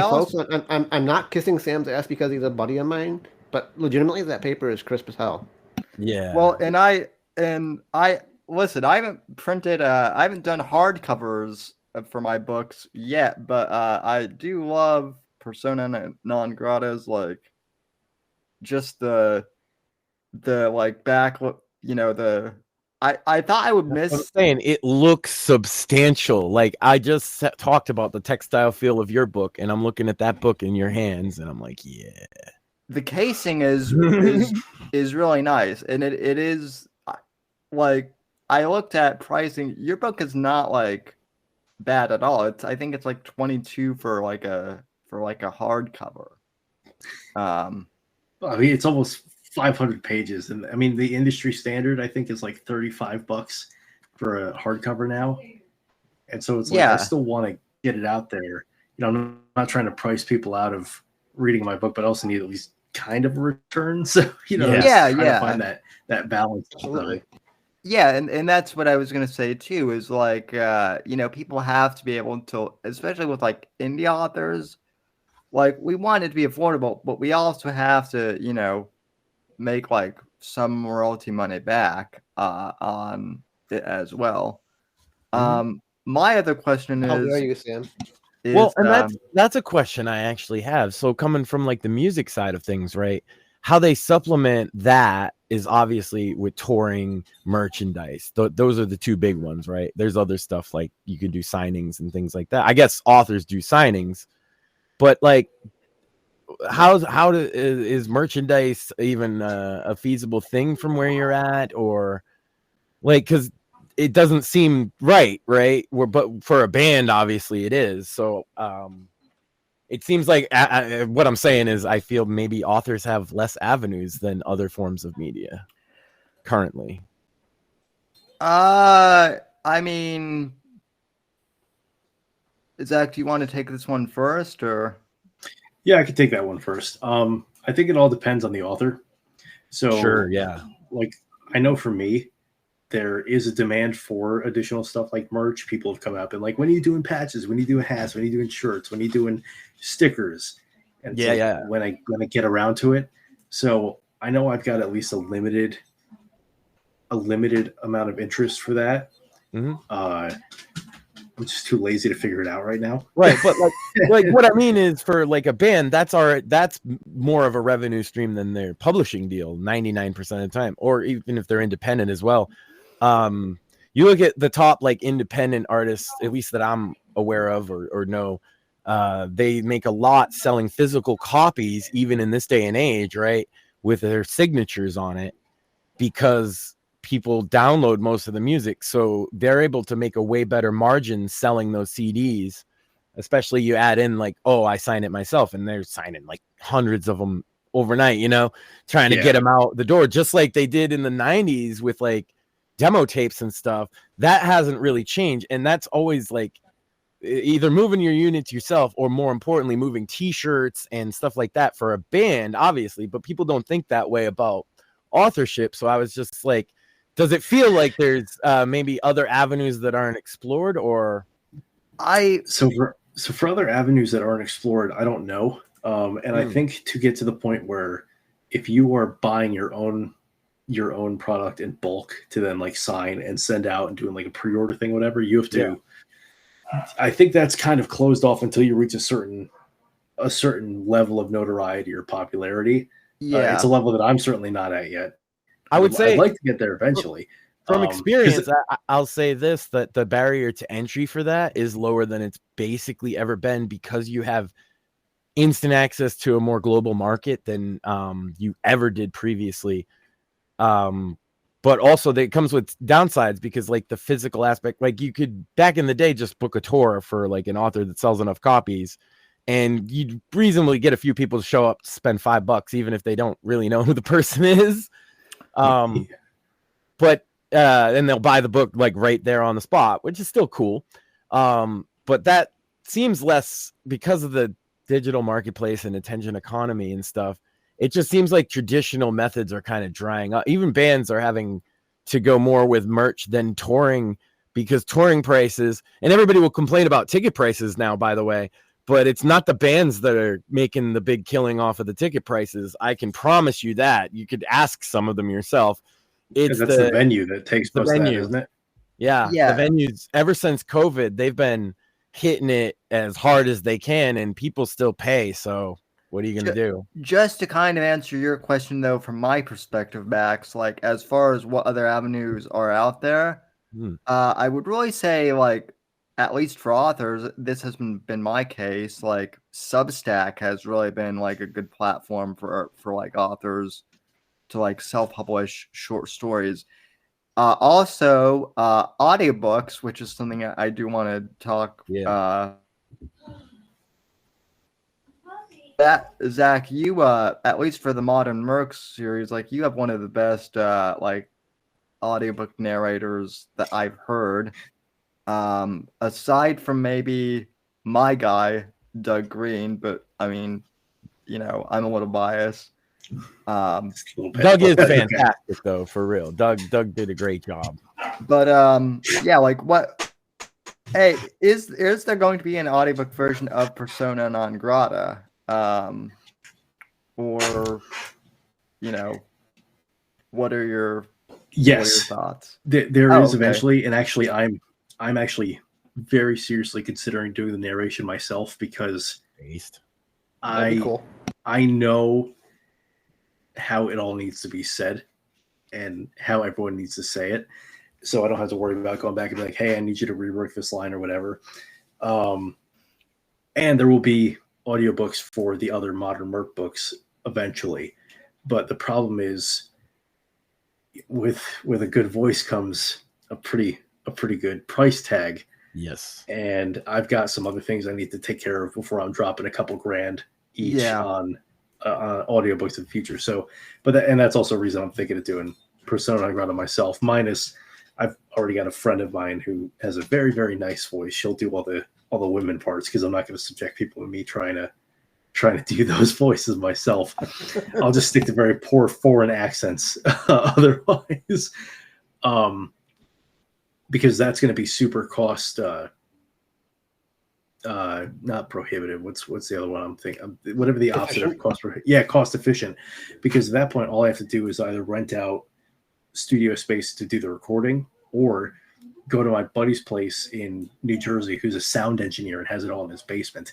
folks, I'm not kissing Sam's ass because he's a buddy of mine, but legitimately that paper is crisp as hell. Yeah. Well, and I listen, I haven't done hardcovers for my books yet, but I do love Persona non gratas, like just the like back, I thought I would miss. I'm saying it looks substantial. Like I just talked about the textile feel of your book, and I'm looking at that book in your hands, and I'm like, yeah. The casing is really nice, and it is like, I looked at pricing. Your book is not like bad at all. I think it's like $22 for like a hardcover. I mean, it's almost 500 pages, and I mean the industry standard I think is like $35 for a hardcover now, and so it's like, I still want to get it out there. I'm not trying to price people out of reading my book, but I also need at least kind of a return. So trying to find that balance. Absolutely. Yeah, and that's what I was gonna say too, is like people have to be able to, especially with like indie authors, like we want it to be affordable, but we also have to make like some royalty money back on it as well. My other question is, how dare you, Sam? That's a question I actually have. So coming from like the music side of things, right? How they supplement that is obviously with touring, merchandise. Those are the two big ones, right? There's other stuff like you could do signings and things like that. I guess authors do signings, but like, is merchandise even a feasible thing from where you're at, or like, because it doesn't seem right? But for a band, obviously it is. So it seems like what I'm saying is I feel maybe authors have less avenues than other forms of media currently. I mean, Zach, do you want to take this one first, or? Yeah, I could take that one first. I think it all depends on the author. So sure, yeah. Like, I know for me, there is a demand for additional stuff like merch. People have come up and like, when are you doing patches? When are you doing hats? When are you doing shirts? When are you doing stickers? And when I get around to it. So I know I've got at least a limited amount of interest for that. I'm just too lazy to figure it out right now. Right, but like what I mean is, for like a band, that's more of a revenue stream than their publishing deal 99% of the time, or even if they're independent as well. You look at the top like independent artists, at least that I'm aware of or know, they make a lot selling physical copies, even in this day and age, right, with their signatures on it, because people download most of the music, so they're able to make a way better margin selling those CDs. Especially you add in like, oh, I sign it myself, and they're signing like hundreds of them overnight, trying to get them out the door, just like they did in the 90s with like demo tapes and stuff. That hasn't really changed, and that's always like either moving your units yourself, or more importantly, moving t-shirts and stuff like that for a band, obviously. But people don't think that way about authorship. So I was just like, does it feel like there's maybe other avenues that aren't explored, or? So for other avenues that aren't explored, I don't know. I think to get to the point where if you are buying your own product in bulk to then like sign and send out and doing like a pre-order thing, whatever, you have to. Yeah. I think that's kind of closed off until you reach a certain level of notoriety or popularity. Yeah, it's a level that I'm certainly not at yet. I would say I'd like to get there eventually. From experience, I'll say this, that the barrier to entry for that is lower than it's basically ever been, because you have instant access to a more global market than you ever did previously. But also it comes with downsides, because like the physical aspect, like you could back in the day just book a tour for like an author that sells enough copies, and you'd reasonably get a few people to show up to spend $5, even if they don't really know who the person is. But and they'll buy the book like right there on the spot, which is still cool. But that seems less, because of the digital marketplace and attention economy and stuff. It just seems like traditional methods are kind of drying up. Even bands are having to go more with merch than touring, because touring prices, and everybody will complain about ticket prices now, by the way, but it's not the bands that are making the big killing off of the ticket prices. I can promise you that. You could ask some of them yourself. It's the venue that takes the most of that, venue, isn't it? Yeah. The venues, ever since COVID, they've been hitting it as hard as they can, and people still pay. So what are you going to do? Just to kind of answer your question, though, from my perspective, Max, like as far as what other avenues are out there, I would really say, like, at least for authors, this has been my case. Like Substack has really been like a good platform for like authors to like self-publish short stories. Also, audiobooks, which is something I do want to talk. That Zach, you at least for the Modern Mercs series, like you have one of the best like audiobook narrators that I've heard. Aside from maybe my guy Doug Green, but I mean, you know, I'm a little biased. Doug is fantastic though, for real. Doug did a great job. But yeah, like what? Hey, is there going to be an audiobook version of Persona non Grata? Or you know, what are your thoughts? There is eventually, and actually, I'm actually very seriously considering doing the narration myself, because I know how it all needs to be said and how everyone needs to say it, so I don't have to worry about going back and be like, hey, I need you to rework this line or whatever. And there will be audiobooks for the other Modern Merc books eventually, but the problem is with a good voice comes a pretty good price tag. Yes. And I've got some other things I need to take care of before I'm dropping a couple grand each on audiobooks in the future. So, and that's also a reason I'm thinking of doing Persona non Grata myself. Minus, I've already got a friend of mine who has a very, very nice voice. She'll do all the women parts, because I'm not going to subject people to me trying to do those voices myself. I'll just stick to very poor foreign accents otherwise, because that's going to be super cost not prohibitive. What's the other one I'm thinking? Whatever the opposite of cost efficient. Because at that point, all I have to do is either rent out studio space to do the recording, or go to my buddy's place in New Jersey, who's a sound engineer and has it all in his basement,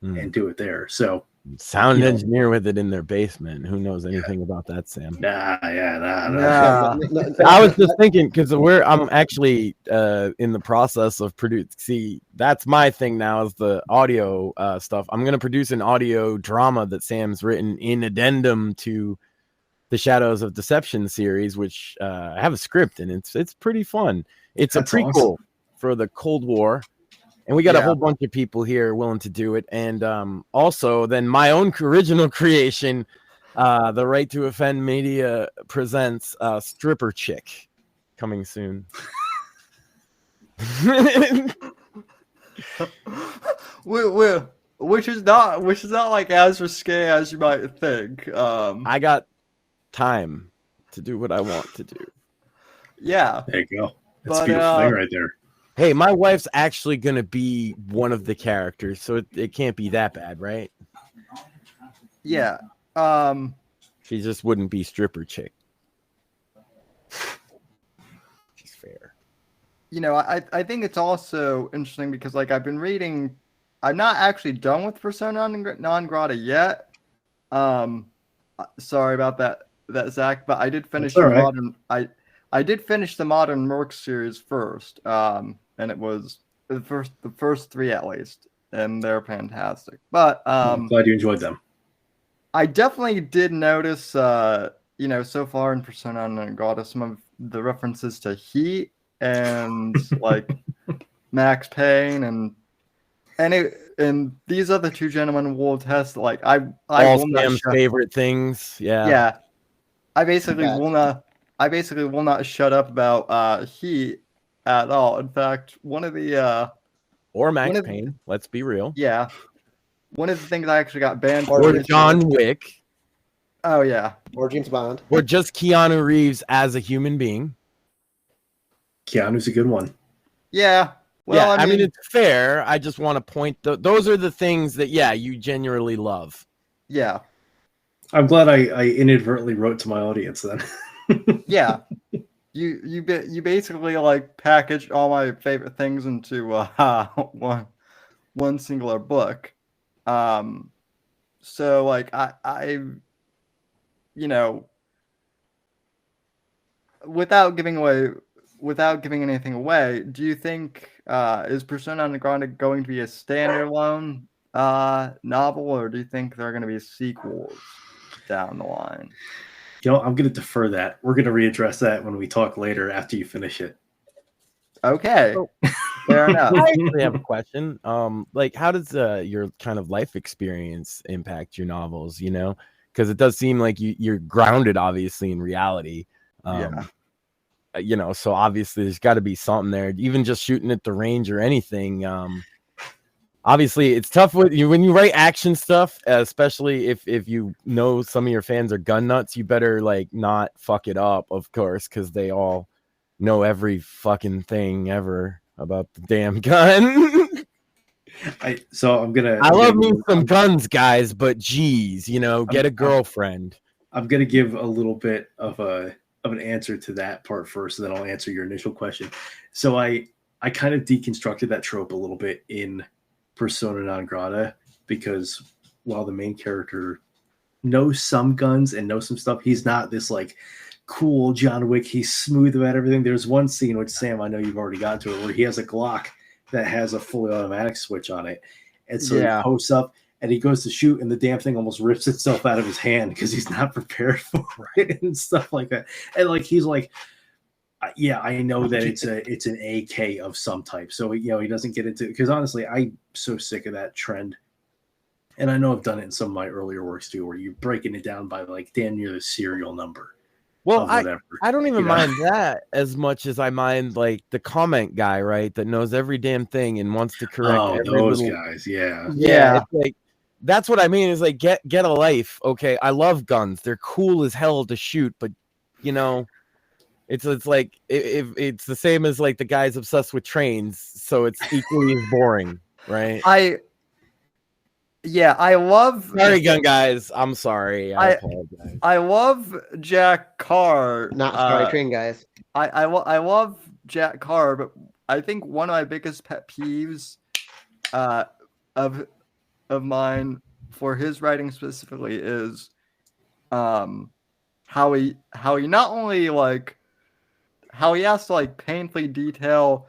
and do it there. So sound engineer with it in their basement. Who knows anything about that, Sam? Nah. I was just thinking, because I'm actually in the process of producing. See, that's my thing now, is the audio stuff. I'm going to produce an audio drama that Sam's written in addendum to the Shadows of Deception series, which I have a script, and it's pretty fun. It's a prequel for the Cold War, and we got a whole bunch of people here willing to do it. And also, then my own original creation, the Right to Offend Media presents Stripper Chick, coming soon. Which is not like as risque as you might think. I got time to do what I want to do. Yeah, there you go. That's a beautiful thing right there. Hey, my wife's actually going to be one of the characters, so it can't be that bad, right? Yeah. She just wouldn't be Stripper Chick. She's fair. You know, I think it's also interesting because, like, I've been reading. I'm not actually done with Persona non Grata yet. Sorry about that, Zach. But I did finish I did finish the Modern Merc series first, and it was the first three at least, and they're fantastic. But I'm glad you enjoyed them. I definitely did notice, so far in Persona and Grata, some of the references to Heat and like Max Payne and these other two gentlemen will test. Like I All will not Sam's favorite things. Yeah. Yeah, I basically will not shut up about Heat at all. In fact, one of the Or Max Payne. Let's be real. Yeah, one of the things I actually got banned or for. John Wick. Oh yeah. Or James Bond. Or just Keanu Reeves as a human being. Keanu's a good one. Yeah. Well, yeah, I mean it's fair. I just want to point those are the things that you genuinely love. Yeah. I'm glad I inadvertently wrote to my audience then. Yeah. You basically like packaged all my favorite things into one singular book. So like I without giving anything away, do you think is Persona on the Grata going to be a standalone novel, or do you think there are going to be sequels down the line? I'm going to defer that. We're going to readdress that when we talk later after you finish it. Okay. Fair enough. I actually have a question. Like, how does your kind of life experience impact your novels? Because it does seem like you're grounded, obviously, in reality. So obviously there's got to be something there. Even just shooting at the range or anything. Obviously, it's tough when you write action stuff, especially if you know some of your fans are gun nuts. You better like not fuck it up, of course, because they all know every fucking thing ever about the damn gun. I love me some guns, guys, but geez, get a girlfriend. I'm gonna give a little bit of an answer to that part first, and then I'll answer your initial question. So I kind of deconstructed that trope a little bit in Persona non Grata, because while the main character knows some guns and knows some stuff, he's not this like cool John Wick. He's smooth about everything. There's one scene which, Sam, I know you've already gotten to it, where he has a Glock that has a fully automatic switch on it, and so he posts up and he goes to shoot, and the damn thing almost rips itself out of his hand because he's not prepared for it and stuff like that. And like he's like, yeah, I know that it's an AK of some type. So he doesn't get into, because honestly, I'm so sick of that trend. And I know I've done it in some of my earlier works too, where you're breaking it down by like damn near the serial number. Well, I don't even mind that as much as I mind like the comment guy, right? That knows every damn thing and wants to correct those guys. Yeah. It's like, that's what I mean, is like, get a life. Okay. I love guns. They're cool as hell to shoot, but it's like it's the same as like the guys obsessed with trains, so it's equally as boring, right? I love. Sorry, gun guys. I'm sorry. I apologize. I love Jack Carr. Not sorry, train guys. I love Jack Carr, but I think one of my biggest pet peeves of mine for his writing specifically is how he not only like how he has to like painfully detail,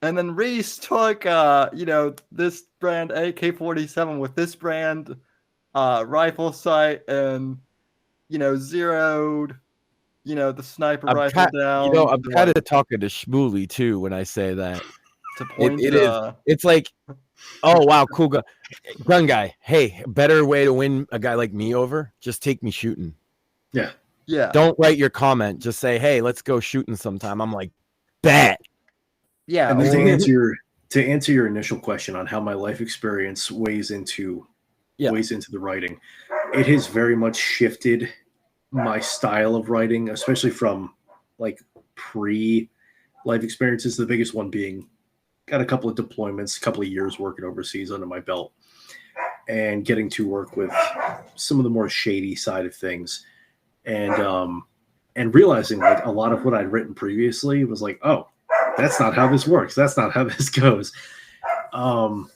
and then Reese took this brand AK-47 with this brand rifle sight and zeroed the sniper rifle down. I'm kind of talking to Shmuley too when I say that. To point it's like, oh wow, cool gun guy. Hey, better way to win a guy like me over? Just take me shooting. Yeah. Yeah. Don't write your comment. Just say, hey, let's go shooting sometime. I'm like, bet. Yeah. And then to answer your initial question on how my life experience weighs into the writing, it has very much shifted my style of writing, especially from like pre-life experiences. The biggest one being, got a couple of deployments, a couple of years working overseas under my belt, and getting to work with some of the more shady side of things. And realizing like a lot of what I'd written previously was like, oh, that's not how this works. That's not how this goes. And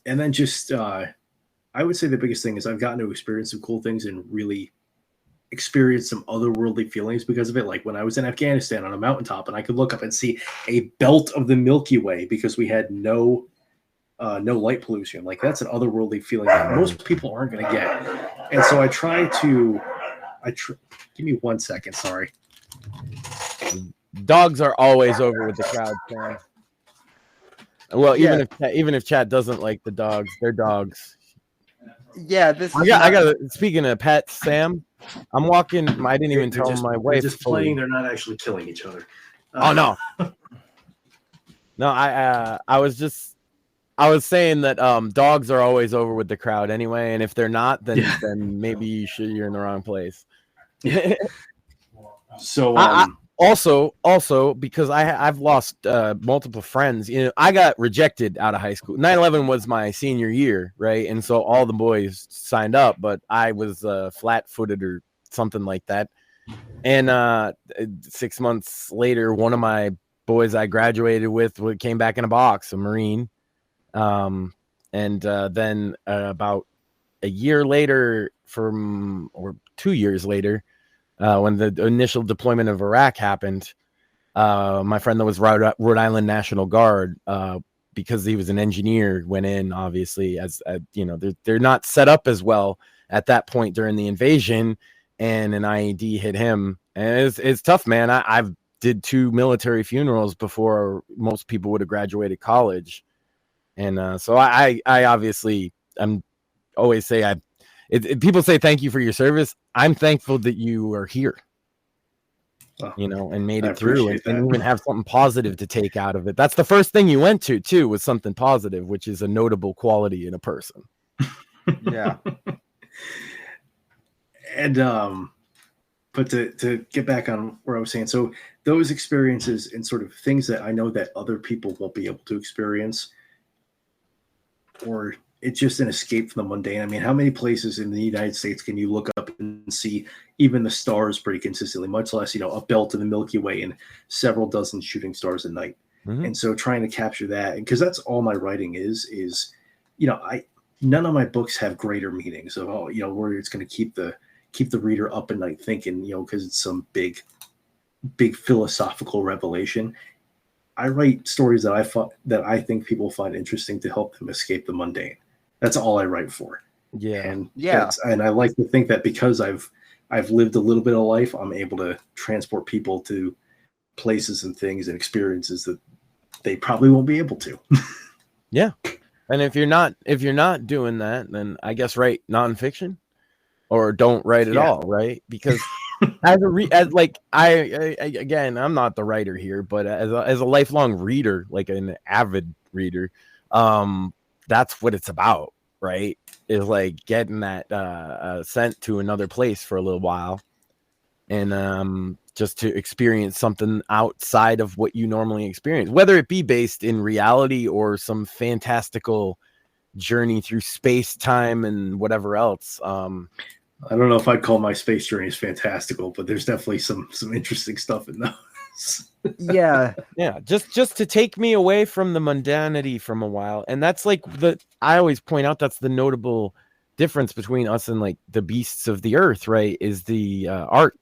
then just, I would say the biggest thing is I've gotten to experience some cool things in really experienced some otherworldly feelings because of it. Like when I was in Afghanistan on a mountaintop and I could look up and see a belt of the Milky Way because we had no light pollution. Like that's an otherworldly feeling that most people aren't going to get. And so give me 1 second. Sorry. Dogs are always over with the crowd, Sam. Well, even if chat doesn't like the dogs, they're dogs. Yeah, this. I got. Speaking of pets, Sam, I'm walking. I didn't even tell my wife. Just playing. They're not actually killing each other. Oh no. No, I was saying that dogs are always over with the crowd anyway, and if they're not, then maybe you're in the wrong place. So also because I've lost multiple friends. You know, I got rejected out of high school. 9/11 was my senior year, right? And so all the boys signed up, but I was flat-footed or something like that. And 6 months later, one of my boys I graduated with came back in a box, a Marine. Then about a year later, or 2 years later, when the initial deployment of Iraq happened, my friend that was Rhode Island National Guard, because he was an engineer, went in, obviously, as you know, they're not set up as well at that point during the invasion, and an IED hit him. And it's tough, man. I've did 2 military funerals before most people would have graduated college. And so I obviously, I'm always say people say thank you for your service. I'm thankful that you are here, and made it through and even have something positive to take out of it. That's the first thing you went to too, was something positive, which is a notable quality in a person. Yeah. And but to get back on where I was saying, so those experiences and sort of things that I know that other people won't be able to experience, or it's just an escape from the mundane. I mean, how many places in the United States can you look up and see even the stars pretty consistently, much less, a belt of the Milky Way and several dozen shooting stars a night. Mm-hmm. And so trying to capture that, because that's all my writing is, none of my books have greater meanings of, where it's going to keep the reader up at night thinking, because it's some big philosophical revelation. I write stories that I think people find interesting to help them escape the mundane. That's all I write for. Yeah. And I like to think that because I've lived a little bit of life, I'm able to transport people to places and things and experiences that they probably won't be able to. Yeah. And if you're not doing that, then I guess write nonfiction or don't write at all, right? Because again, I'm not the writer here, but as a lifelong reader, like an avid reader, that's what it's about, right? Is like getting that sent to another place for a little while, and just to experience something outside of what you normally experience, whether it be based in reality or some fantastical journey through space, time, and whatever else. I don't know if I'd call my space journeys fantastical, but there's definitely some interesting stuff in those. Yeah. Just to take me away from the mundanity from a while. And that's like I always point out, that's the notable difference between us and like the beasts of the earth, right? Is the art,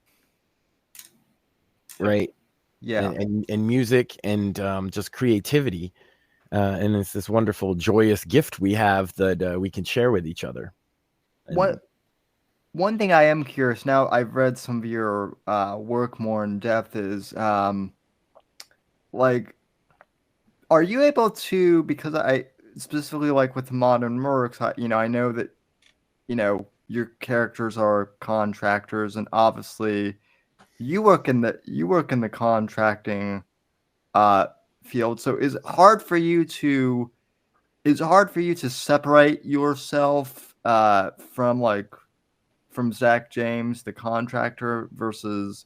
right? Yeah. And music and just creativity. And it's this wonderful, joyous gift we have that we can share with each other. One thing I am curious now, I've read some of your work more in depth, is are you able to, because I specifically like with modern works, I know that, your characters are contractors, and obviously you work in the contracting field. So is it hard for you to separate yourself from Zach James, the contractor, versus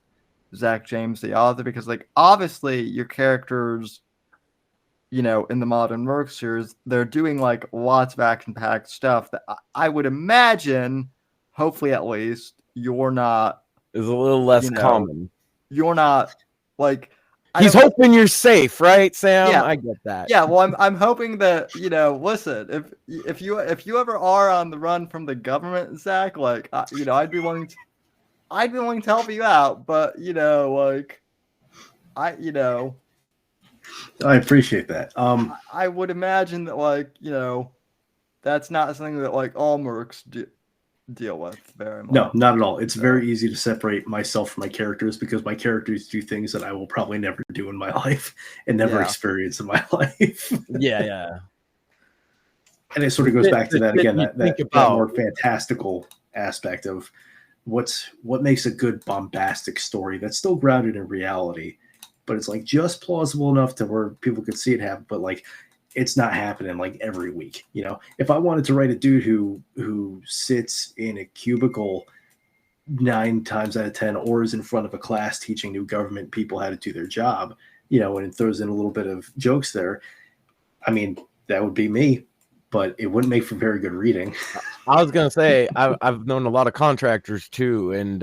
Zach James, the author? Because obviously your characters, in the modern work series, they're doing lots of action-packed stuff that I would imagine, hopefully at least, you're not. Is a little less common. You're not He's hoping you're safe, right, Sam? Yeah. I get that. Yeah, well, I'm hoping that, listen, if you ever are on the run from the government, Zach, I'd be willing I'd be willing to help you out, but I appreciate that. I would imagine that that's not something that all mercs deal with very much. No, not at all. It's very easy to separate myself from my characters because my characters do things that I will probably never do in my life and never experience in my life. Yeah. And it sort of goes back to that again, that more fantastical aspect of what makes a good bombastic story that's still grounded in reality, but it's just plausible enough to where people could see it happen, but it's not happening every week. If I wanted to write a dude who sits in a cubicle 9 times out of 10 or is in front of a class teaching new government people how to do their job, and it throws in a little bit of jokes there, I mean, that would be me, but it wouldn't make for very good reading. I was gonna say I've known a lot of contractors too, and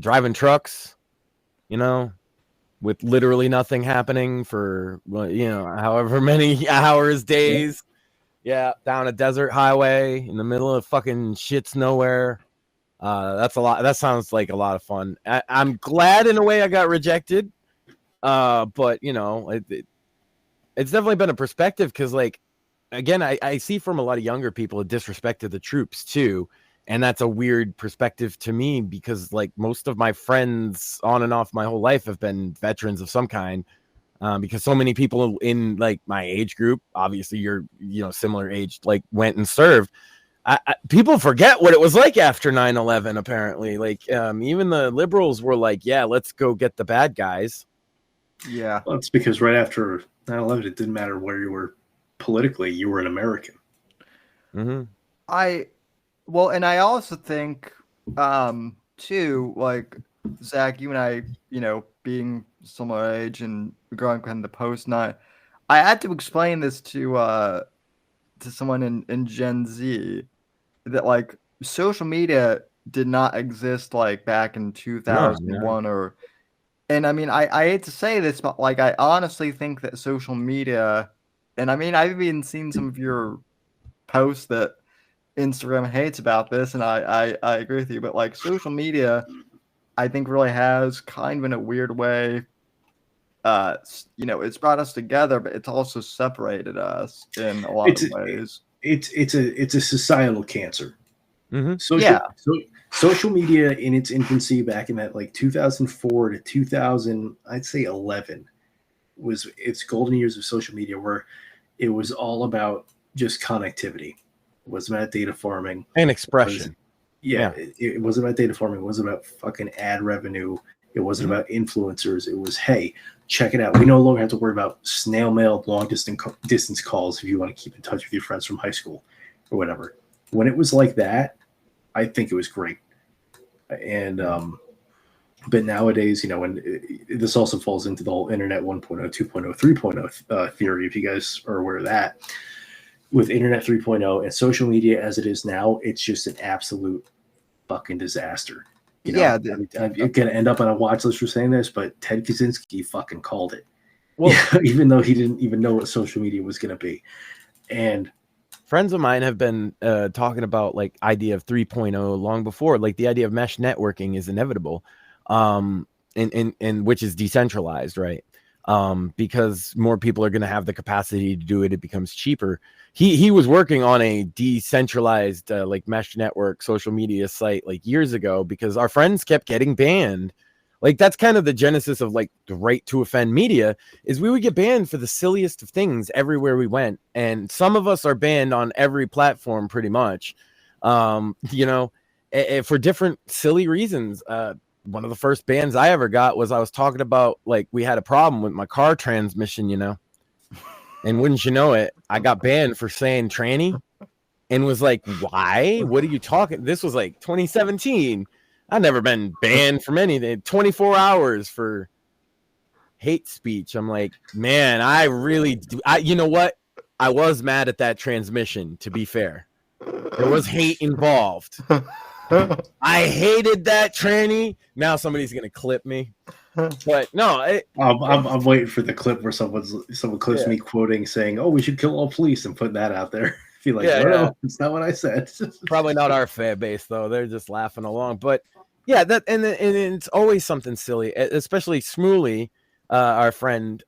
driving trucks, with literally nothing happening for however many hours, days. Yeah, down a desert highway in the middle of fucking shit's nowhere. That's a lot. That sounds like a lot of fun. I'm glad in a way I got rejected, but it's definitely been a perspective because again, I see from a lot of younger people a disrespect to the troops too. And that's a weird perspective to me because most of my friends on and off my whole life have been veterans of some kind, because so many people in my age group, obviously you're, similar age, went and served. People forget what it was like after 9/11, apparently. Even the liberals were yeah, let's go get the bad guys. Yeah. Well, it's because right after 9/11, it didn't matter where you were politically, you were an American. Mm-hmm. Well, and I also think, too, Zach, you and I, being similar age and growing up in the post-9, I had to explain this to someone in Gen Z that social media did not exist back in 2001 or, and I mean, I hate to say this, but I honestly think that social media, and I mean, I've even seen some of your posts that Instagram hates about this, and I agree with you, but social media, I think really has kind of in a weird way, it's brought us together, but it's also separated us in a lot of ways. It's a societal cancer. Mm-hmm. Social media in its infancy back in that 2004 to 2000, I'd say 11, was its golden years of social media where it was all about just connectivity. It wasn't about data farming and expression. It wasn't about data farming. It wasn't about fucking ad revenue. It wasn't about influencers. It was, hey, check it out. We no longer have to worry about snail mail, long distance calls if you want to keep in touch with your friends from high school or whatever. When it was like that, I think it was great. And but nowadays, and this also falls into the whole internet 1.0, 2.0, 3.0 theory, if you guys are aware of that. With internet 3.0 and social media as it is now, it's just an absolute fucking disaster. I'm going to end up on a watch list for saying this, but Ted Kaczynski fucking called it. Well, even though he didn't even know what social media was going to be. And friends of mine have been talking about idea of 3.0 long before, the idea of mesh networking is inevitable, and which is decentralized, right? Because more people are going to have the capacity to do it. It becomes cheaper. He was working on a decentralized mesh network social media site years ago because our friends kept getting banned. That's kind of the genesis of the right to offend media is we would get banned for the silliest of things everywhere we went. And some of us are banned on every platform pretty much, for different silly reasons. One of the first bans I ever got was I was talking about we had a problem with my car transmission, and wouldn't you know it, I got banned for saying tranny and was why? What are you talking? This was 2017. I've never been banned from anything. 24 hours for hate speech. I'm man, I really do. You know what? I was mad at that transmission, to be fair. There was hate involved. I hated that tranny. Now somebody's gonna clip me, but no. I'm waiting for the clip where someone clips me quoting saying, "Oh, we should kill all police," and put that out there. Feel no, it's not what I said. Probably not our fan base though. They're just laughing along. But Yeah, that and it's always something silly, especially Smooly, our friend.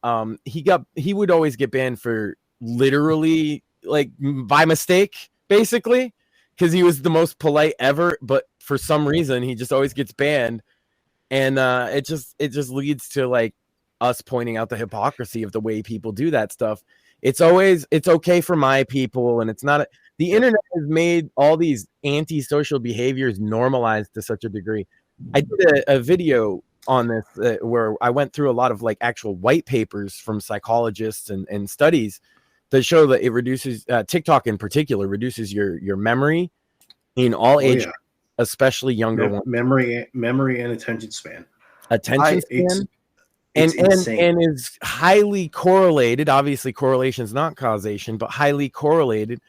He would always get banned for literally like by mistake, basically, because he was the most polite ever. But for some reason, he just always gets banned, and it just leads to like us pointing out the hypocrisy of the way people do that stuff. It's okay for my people, and it's not. The internet has made all these antisocial behaviors normalized to such a degree. I did a video on this where I went through a lot of like actual white papers from psychologists and studies that show that it reduces TikTok in particular reduces your memory in all age, especially younger ones. Memory and attention span. Attention span. It's insane. And is highly correlated. Obviously, correlation is not causation, but highly correlated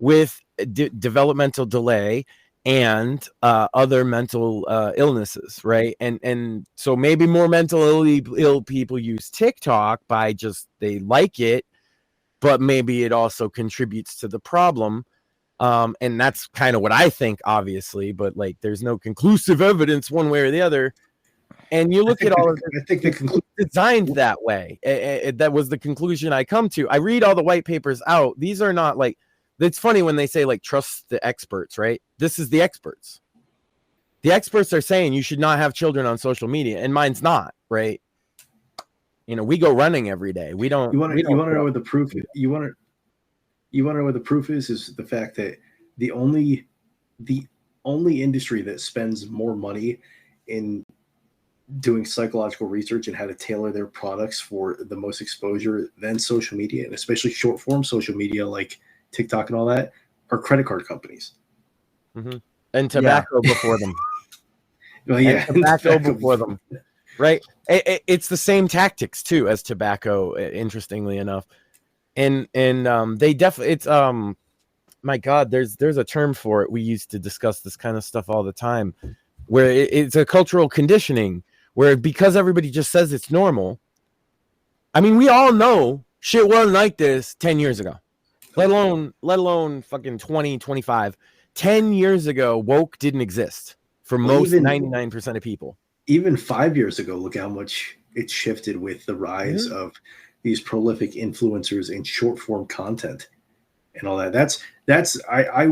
with developmental delay and other mental illnesses, right? And so maybe more mentally ill people use TikTok by just they like it, but maybe it also contributes to the problem. And that's kind of what I think, obviously, but like there's no conclusive evidence one way or the other. And you look at all of this, I think the conclusion designed that way. That was the conclusion I come to. I read all the white papers out. These are not like, it's funny when they say like, trust the experts, right? This is the experts. The experts are saying you should not have children on social media, and mine's not, right? You know, we go running every day. We don't. You want to know what the proof is? You want to know what the proof is the fact that the only industry that spends more money in doing psychological research and how to tailor their products for the most exposure than social media, and especially short form social media like TikTok and all that, are credit card companies. Mm-hmm. And tobacco before them. Well, yeah, and tobacco before them. Right. It's the same tactics too as tobacco, interestingly enough. And they definitely, it's my God, there's a term for it. We used to discuss this kind of stuff all the time, where it's a cultural conditioning, where because everybody just says it's normal. I mean, we all know shit wasn't like this 10 years ago, let alone fucking 20, 25. 10 years ago, woke didn't exist for most 99% of people. Even 5 years ago, look how much it shifted with the rise of these prolific influencers in short form content and all that. I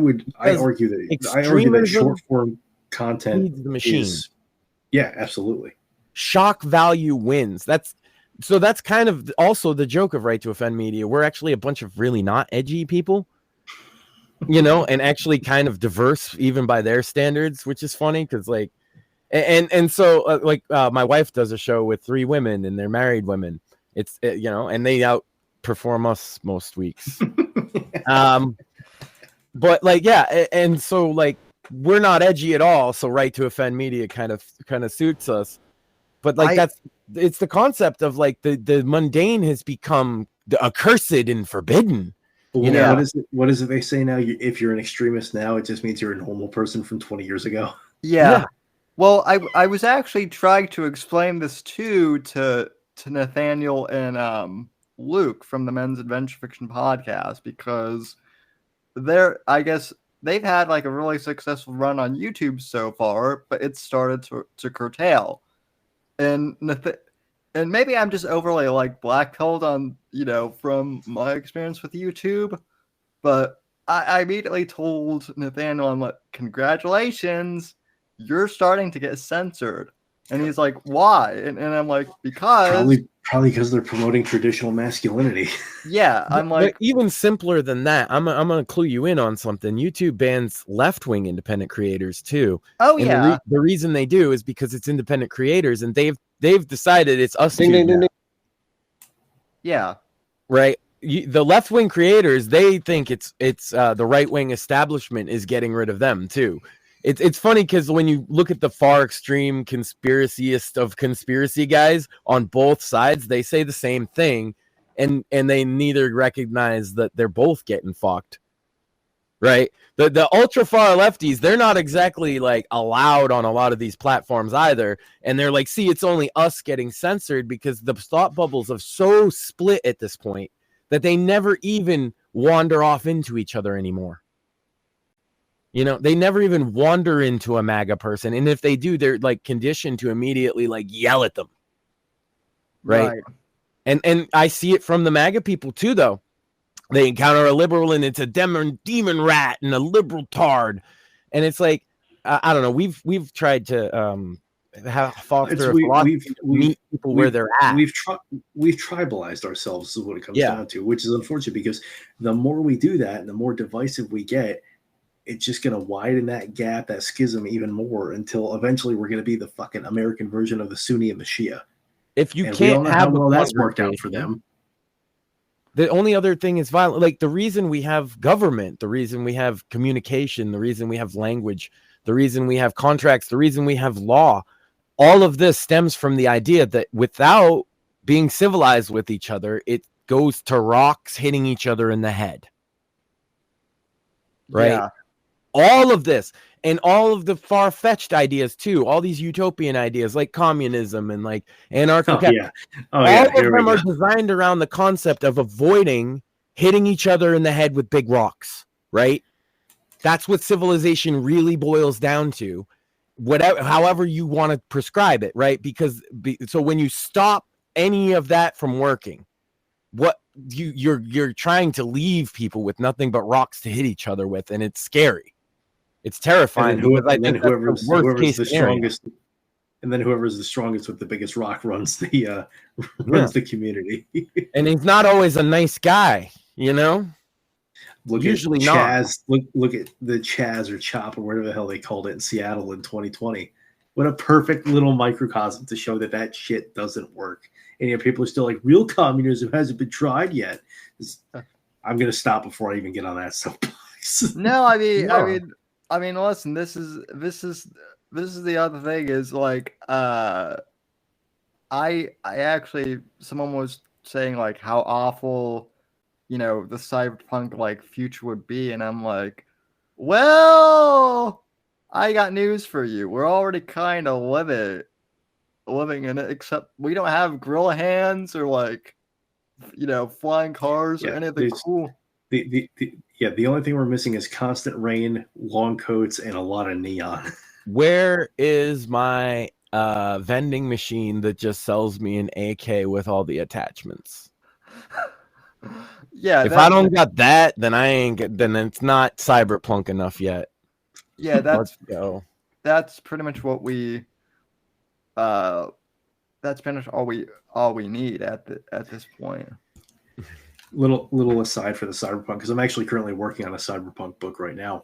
argue that short form content feeds the machine. Yeah, absolutely. Shock value wins. That's kind of also the joke of Right to Offend Media. We're actually a bunch of really not edgy people, you know, and actually kind of diverse even by their standards, which is funny because like, and so my wife does a show with 3 women and they're married women. It's you know, and they outperform us most weeks. But like, yeah, and so like we're not edgy at all. So Right to Offend Media kind of suits us. But like it's the concept of like the mundane has become accursed and forbidden. You know, what is it they say now? If you're an extremist now, it just means you're a normal person from 20 years ago. Yeah. Well, I was actually trying to explain this to Nathaniel and Luke from the Men's Adventure Fiction podcast, because I guess they've had like a really successful run on YouTube so far, but it's started to curtail. And maybe I'm just overly like black-pilled on, you know, from my experience with YouTube, but I immediately told Nathaniel, I'm like, congratulations, you're starting to get censored. And he's like, why? And I'm like, because probably because they're promoting traditional masculinity. Yeah, I'm like, but even simpler than that. I'm gonna clue you in on something. YouTube bans left-wing independent creators too. Oh, and yeah. The reason they do is because it's independent creators, and they've decided it's us. Yeah. Right. The left-wing creators, they think it's the right-wing establishment is getting rid of them too. It's funny because when you look at the far extreme conspiracyist of conspiracy guys on both sides, they say the same thing, and they neither recognize that they're both getting fucked. Right? The ultra far lefties, they're not exactly like allowed on a lot of these platforms either, and they're like, see, it's only us getting censored because the thought bubbles have so split at this point that they never even wander off into each other anymore. You know, they never even wander into a MAGA person. And if they do, they're like conditioned to immediately like yell at them. Right. And I see it from the MAGA people too, though. They encounter a liberal and it's a demon rat and a liberal tard. And it's like, I don't know. We've tried to foster a philosophy to meet people where they're at. We've tribalized ourselves is what it comes down to, which is unfortunate because the more we do that and the more divisive we get, it's just going to widen that gap, that schism even more until eventually we're going to be the fucking American version of the Sunni and the Shia. If you and can't we all know have how well that's worked out for them. The only other thing is violent. Like the reason we have government, the reason we have communication, the reason we have language, the reason we have contracts, the reason we have law, all of this stems from the idea that without being civilized with each other, it goes to rocks hitting each other in the head. Right? Yeah. All of this and all of the far-fetched ideas too, all these utopian ideas like communism and like anarcho. All of them are designed around the concept of avoiding hitting each other in the head with big rocks, right? That's what civilization really boils down to. Whatever, however you want to prescribe it, right? So when you stop any of that from working, what you're trying to leave people with nothing but rocks to hit each other with, and it's scary. It's terrifying. And then whoever's the strongest, and then whoever's the strongest with the biggest rock runs the community. And he's not always a nice guy, you know. Usually Chaz, not. Look at the Chaz or Chop or whatever the hell they called it in Seattle in 2020. What a perfect little microcosm to show that shit doesn't work. And yet people are still like, real communism hasn't been tried yet. I'm gonna stop before I even get on that soapbox. No, I mean, listen. This is the other thing is like, I actually, someone was saying like how awful, you know, the cyberpunk like future would be, and I'm like, well, I got news for you. We're already kind of living in it, except we don't have gorilla hands or like, you know, flying cars or anything cool. The only thing we're missing is constant rain, long coats, and a lot of neon. Where is my vending machine that just sells me an AK with all the attachments? Yeah. If I don't got that, then then it's not cyberpunk enough yet. Yeah, let's go. That's pretty much what we. That's pretty much all we need at this point. Little aside for the cyberpunk, because I'm actually currently working on a cyberpunk book right now.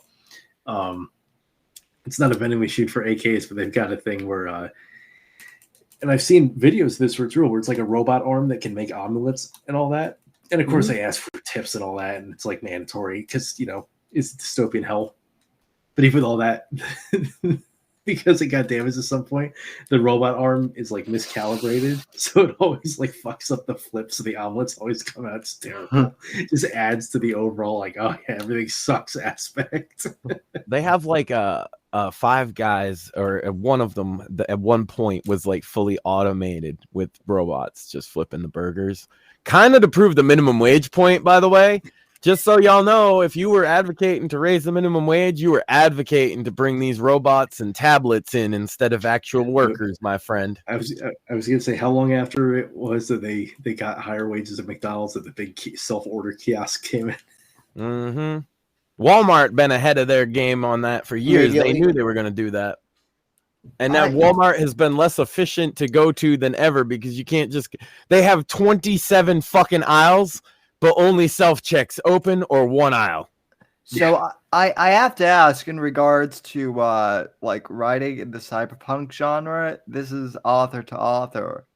It's not a vending machine for AKs, but they've got a thing where, and I've seen videos of this where it's real, where it's like a robot arm that can make omelets and all that. And of course, they ask for tips and all that, and it's like mandatory because, you know, it's dystopian hell. But even with all that, because it got damaged at some point, the robot arm is like miscalibrated, so it always like fucks up the flips, so the omelets always come out. It's terrible. Just adds to the overall like, oh yeah, everything sucks aspect. They have like Five Guys, or one of them at one point was like fully automated with robots just flipping the burgers, kind of to prove the minimum wage point, by the way. Just so y'all know, if you were advocating to raise the minimum wage, you were advocating to bring these robots and tablets in instead of actual workers, my friend. I was going to say, how long after it was that they got higher wages at McDonald's that the big self-order kiosk came in? Mm-hmm. Walmart been ahead of their game on that for years. They knew they were going to do that. And now Walmart has been less efficient to go to than ever because you can't just... They have 27 fucking aisles, but only self-checks open or one aisle. So I have to ask in regards to like writing in the cyberpunk genre. This is author to author.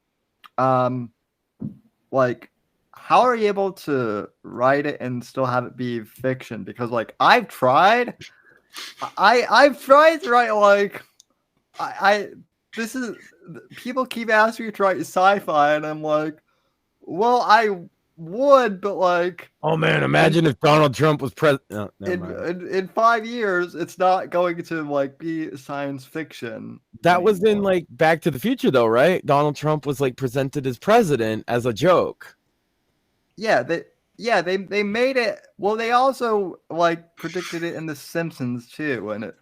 Like, how are you able to write it and still have it be fiction? Because like I've tried to write like this is people keep asking me to write sci-fi, and I'm like, well, I would, but like, oh man, imagine if Donald Trump was president. In 5 years, it's not going to like be science fiction. That anymore. Was in like Back to the Future, though, right? Donald Trump was like presented as president as a joke. Yeah, Yeah, they made it. Well, they also like predicted it in The Simpsons too, and it.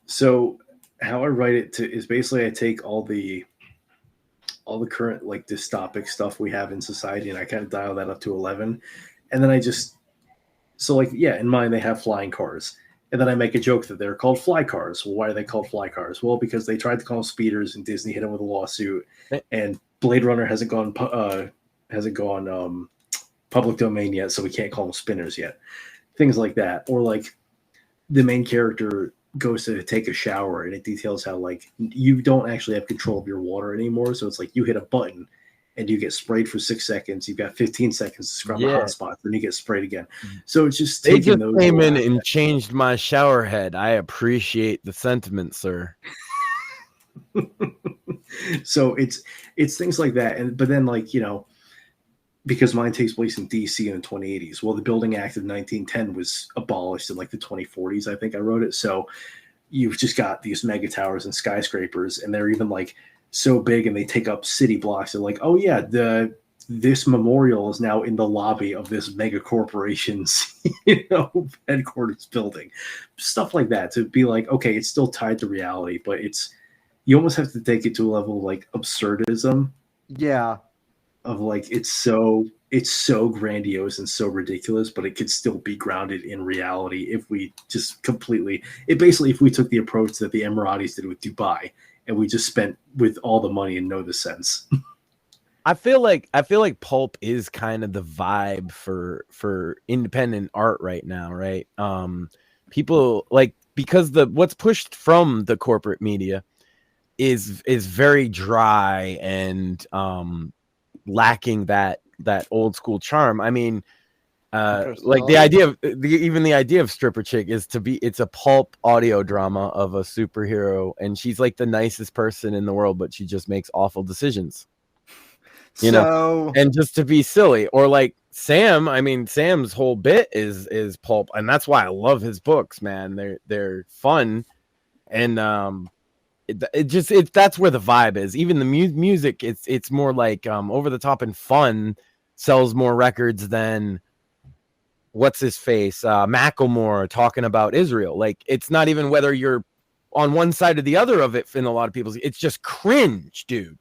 So how I write it is basically I take all the current like dystopic stuff we have in society and I kind of dial that up to 11, and then I just in mine they have flying cars. And then I make a joke that they're called fly cars. Well, why are they called fly cars? Well, because they tried to call them speeders, and Disney hit them with a lawsuit. And Blade Runner hasn't gone public domain yet, so we can't call them spinners yet. Things like that, or like the main character goes to take a shower, and it details how like you don't actually have control of your water anymore. So it's like you hit a button, and you get sprayed for 6 seconds. You've got 15 seconds to scrub a hot spot, then you get sprayed again. So it's just they just came in and changed my shower head. I appreciate the sentiment, sir. So it's things like that, but then like because mine takes place in DC in the 2080s. Well, the Building Act of 1910 was abolished in like the 2040s. I think I wrote it. So you've just got these mega towers and skyscrapers, and they're even like so big and they take up city blocks. They're like, oh yeah, this memorial is now in the lobby of this mega corporation's headquarters building. Stuff like that, to be like, okay, it's still tied to reality, but you almost have to take it to a level of like absurdism. Yeah. Of like it's so grandiose and so ridiculous, but it could still be grounded in reality if we just if we took the approach that the Emiratis did with Dubai, and we just spent with all the money and know the sense. I feel like pulp is kind of the vibe for independent art right now, right? People like, because what's pushed from the corporate media is very dry and lacking that old school charm. I mean, like the idea of Stripper Chick is it's a pulp audio drama of a superhero, and she's like the nicest person in the world, but she just makes awful decisions, you know, and just to be silly. Or like Sam, I mean, Sam's whole bit is pulp, and that's why I love his books, man. They're fun, and that's where the vibe is. Even the music, it's more like over the top and fun, sells more records than what's his face, Macklemore talking about Israel. Like, it's not even whether you're on one side or the other of it. In a lot of people's, it's just cringe, dude.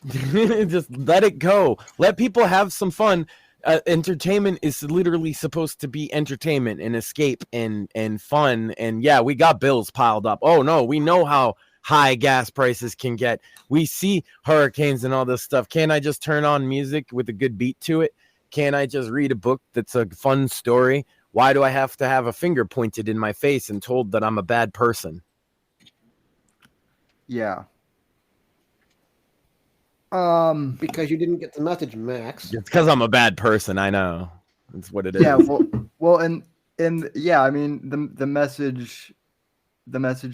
Just let it go. Let people have some fun. Entertainment is literally supposed to be entertainment and escape and fun. And yeah, we got bills piled up. Oh no, we know how high gas prices can get. We see hurricanes and all this stuff. Can't I just turn on music with a good beat to it? Can't I just read a book that's a fun story? Why do I have to have a finger pointed in my face and told that I'm a bad person? Yeah. Because you didn't get the message, Max. It's because I'm a bad person. I know. That's what it is. Yeah. Well, and yeah, I mean the message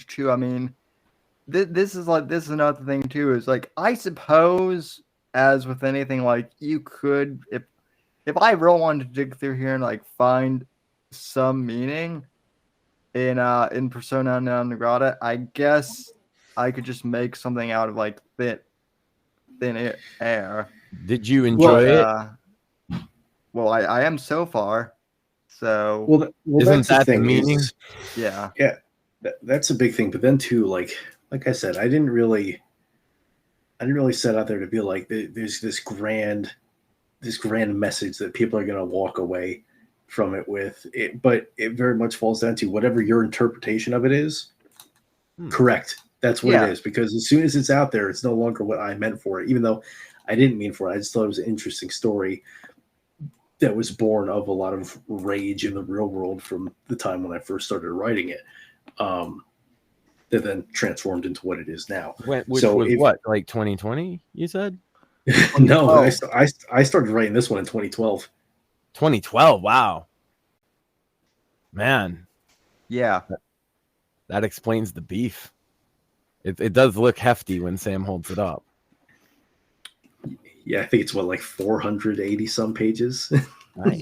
too. I mean, this is another thing too. Is like, I suppose, as with anything, like, you could, if I really wanted to dig through here and like find some meaning in Persona non grata, I guess I could just make something out of like thin air. Did you enjoy it? Well, I am so far. So isn't that the meaning? Yeah. That's a big thing. But then too, like I said, I didn't really set out there to be like, there's this grand message that people are going to walk away from it with it, but it very much falls down to whatever your interpretation of it is. Correct. That's what it is, because as soon as it's out there, it's no longer what I meant for it, even though I didn't mean for it. I just thought it was an interesting story that was born of a lot of rage in the real world from the time when I first started writing it, that then transformed into what it is now. Which was what, like 2020, you said? No, I started writing this one in 2012. 2012, wow. Man. Yeah. That explains the beef. It does look hefty when Sam holds it up. Yeah, I think it's like 480 some pages. Nice.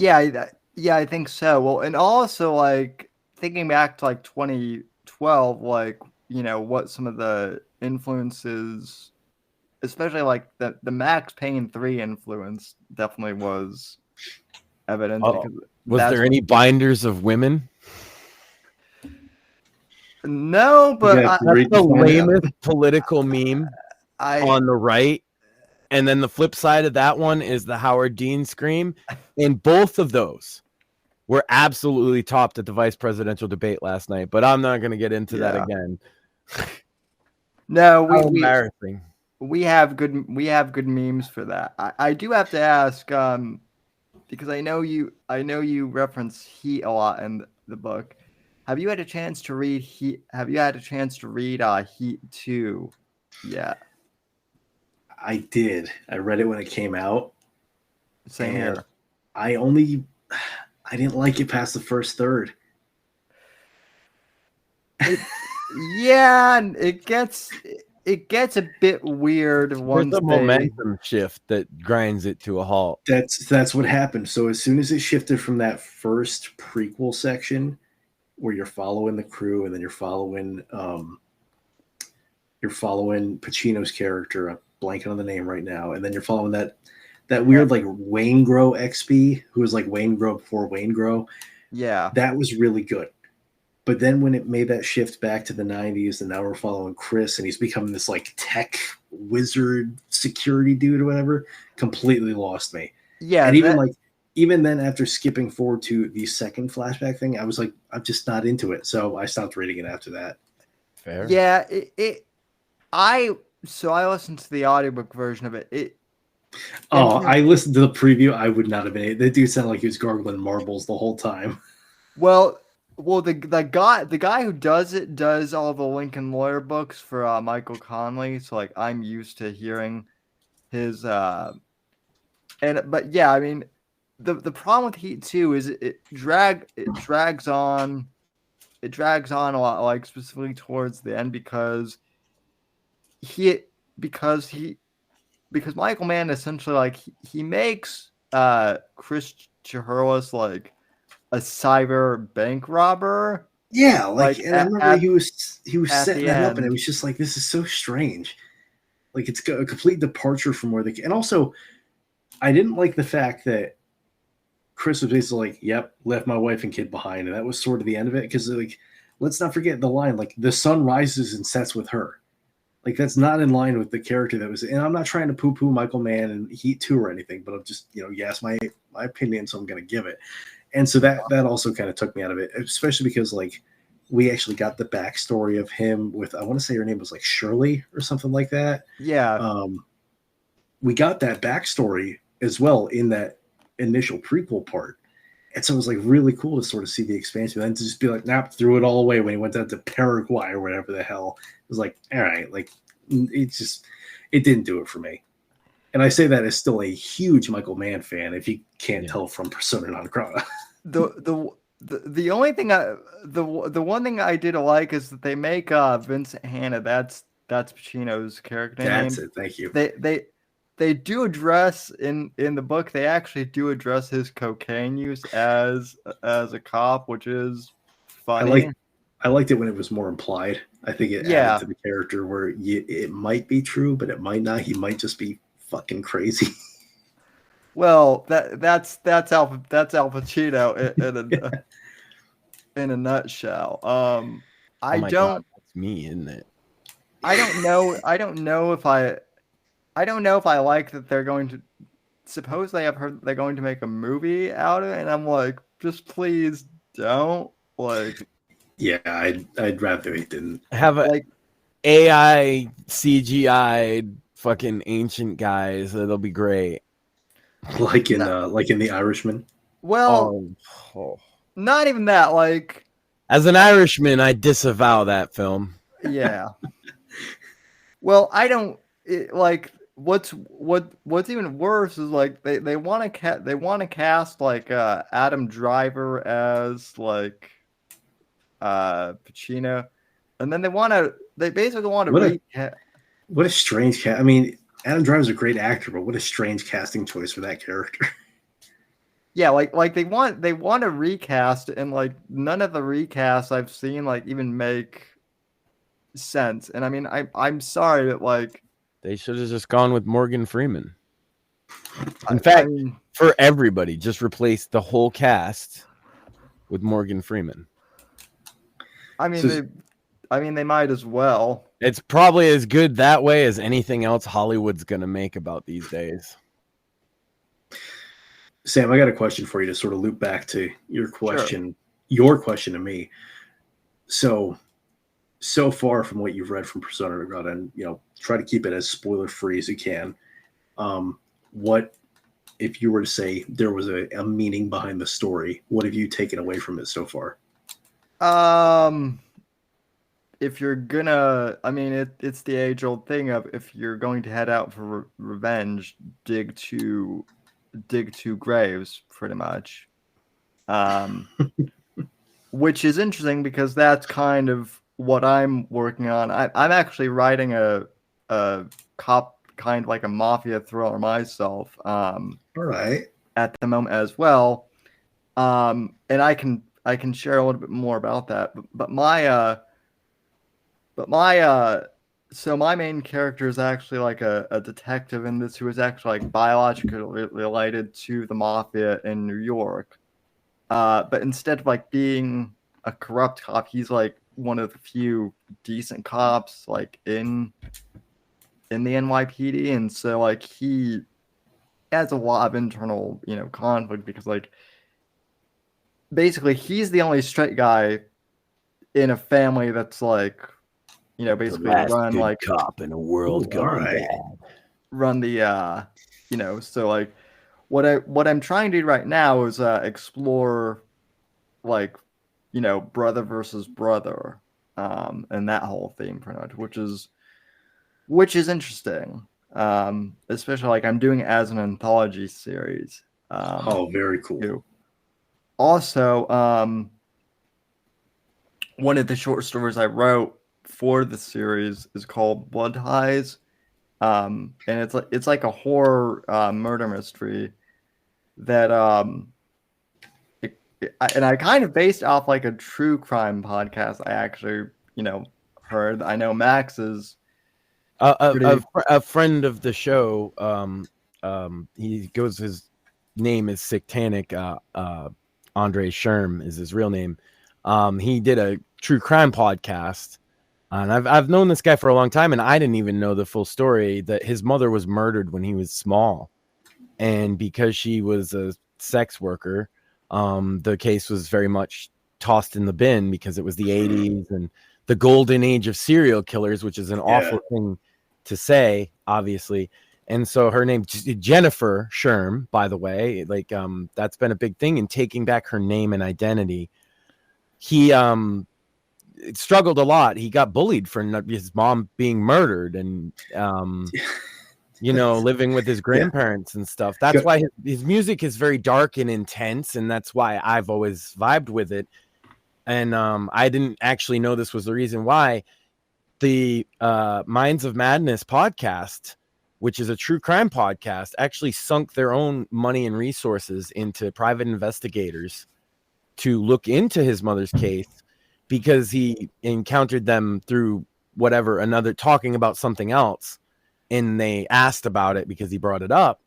Yeah, I think so. Well, and also like thinking back to like 2012, like, what some of the influences especially like the Max Payne 3 influence definitely was evident. Oh, Because was that's there any binders of women? no, but Yeah, That's the find out. lamest political meme on the right. And then the flip side of that one is the Howard Dean scream. And both of those were absolutely topped at the vice presidential debate last night. But I'm not going to get into that again. No, How embarrassing. We have good memes for that. I do have to ask, because I know you reference Heat a lot in the book. Have you had a chance to read Heat? Have you had a chance to read Heat 2 yet? I did. I read it when it came out. Same here. I didn't like it past the first third. Yeah, it gets a bit weird once There's a momentum shift that grinds it to a halt. That's what happened. So as soon as it shifted from that first prequel section where you're following the crew and then you're following Pacino's character, I'm blanking on the name right now, and then you're following that weird like Wayne Grow XP who was like Wayne Grow before Wayne Grow. Yeah. That was really good. But then when it made that shift back to the 90s and now we're following Chris and he's becoming this like tech wizard security dude or whatever, completely lost me. Yeah. And even then after skipping forward to the second flashback thing, I was like, I'm just not into it. So I stopped reading it after that. Fair. Yeah. I listened to the audiobook version of it. I listened to the preview. I would not have been. That dude sounded like he was gargling marbles the whole time. Well, the guy who does all the Lincoln Lawyer books for Michael Conley. So like I'm used to hearing his but yeah, I mean the problem with Heat 2 is it drags on a lot, like specifically towards the end because Michael Mann essentially like he makes Chris Chihuras like a cyber bank robber. Yeah, and I remember he was setting that up, and it was just like, this is so strange. Like it's a complete departure from where and also I didn't like the fact that Chris was basically like, "Yep, left my wife and kid behind," and that was sort of the end of it. Because like, let's not forget the line, like the sun rises and sets with her. Like that's not in line with the character that was. And I'm not trying to poo-poo Michael Mann and Heat 2 or anything, but I'm just you asked my opinion, so I'm going to give it. And so that also kind of took me out of it, especially because like we actually got the backstory of him with, I want to say her name was like Shirley or something like that. Yeah. We got that backstory as well in that initial prequel part. And so it was like really cool to sort of see the expansion and then to just be like, nope, threw it all away when he went down to Paraguay or whatever the hell. It was like, all right, like it didn't do it for me. And I say that as still a huge Michael Mann fan, if you can't tell from Persona non grata. The only thing the one thing I did like is that they make Vincent Hanna, that's Pacino's character name. That's it. Thank you. They do address in the book. They actually do address his cocaine use as a cop, which is funny. I liked it when it was more implied. I think it added to the character where it might be true, but it might not. He might just be fucking crazy. Well, that's Al Pacino in a nutshell. That's me, isn't it? I don't know if I like that they're going to. Supposedly, I've heard they're going to make a movie out of it, and I'm like, just please don't. Like, yeah, I'd rather he didn't have AI CGI fucking ancient guys. That'll be great. Like in The Irishman. Well, not even that. Like, as an Irishman, I disavow that film. Yeah. Well, I don't like. What's even worse is like they want to cast like Adam Driver as like Pacino, and then they basically want to what a strange cat. I mean, Adam Driver's a great actor, but what a strange casting choice for that character. Yeah, like they want to recast, and like none of the recasts I've seen like even make sense. And I mean, I'm sorry that like They should have just gone with Morgan Freeman. In I fact, mean, for everybody, just replace the whole cast with Morgan Freeman. I mean, they might as well. It's probably as good that way as anything else Hollywood's gonna make about these days. Sam, I got a question for you to sort of loop back to your question. Sure. Your question to me. So far from what you've read from Persona to Grata, and try to keep it as spoiler free as you can. What if you were to say there was a meaning behind the story? What have you taken away from it so far? If you're gonna, I mean, it's the age-old thing of if you're going to head out for revenge, dig two graves, pretty much. Which is interesting because that's kind of what I'm working on. I'm actually writing a cop, kind of like a mafia thriller myself. All right. At the moment as well. And I can share a little bit more about that. So my main character is actually like a detective in this who is actually like biologically related to the mafia in New York. But instead of like being a corrupt cop, he's like one of the few decent cops like in the NYPD, and so like he has a lot of internal conflict because like basically he's the only straight guy in a family that's like basically run like cop in a world going bad. Run the so like what I'm trying to do right now is explore like brother versus brother and that whole theme pretty much, which is interesting, especially like I'm doing it as an anthology series. Very cool. Also, one of the short stories I wrote for the series is called Blood Ties, and it's like a horror murder mystery that and I kind of based off like a true crime podcast I actually heard. I know Max is a friend of the show. He goes, his name is Satanic. Andre Sherm is his real name. He did a true crime podcast, and I've known this guy for a long time, and I didn't even know the full story that his mother was murdered when he was small, and because she was a sex worker, the case was very much tossed in the bin because it was the 80s and the golden age of serial killers, which is an awful thing to say, obviously. And so her name, Jennifer Sherm, by the way, like that's been a big thing in taking back her name and identity. He struggled a lot. He got bullied for his mom being murdered and living with his grandparents and stuff. That's why his music is very dark and intense, and that's why I've always vibed with it. And I didn't actually know this was the reason why. The Minds of Madness podcast, which is a true crime podcast, actually sunk their own money and resources into private investigators to look into his mother's case because he encountered them through talking about something else. And they asked about it because he brought it up.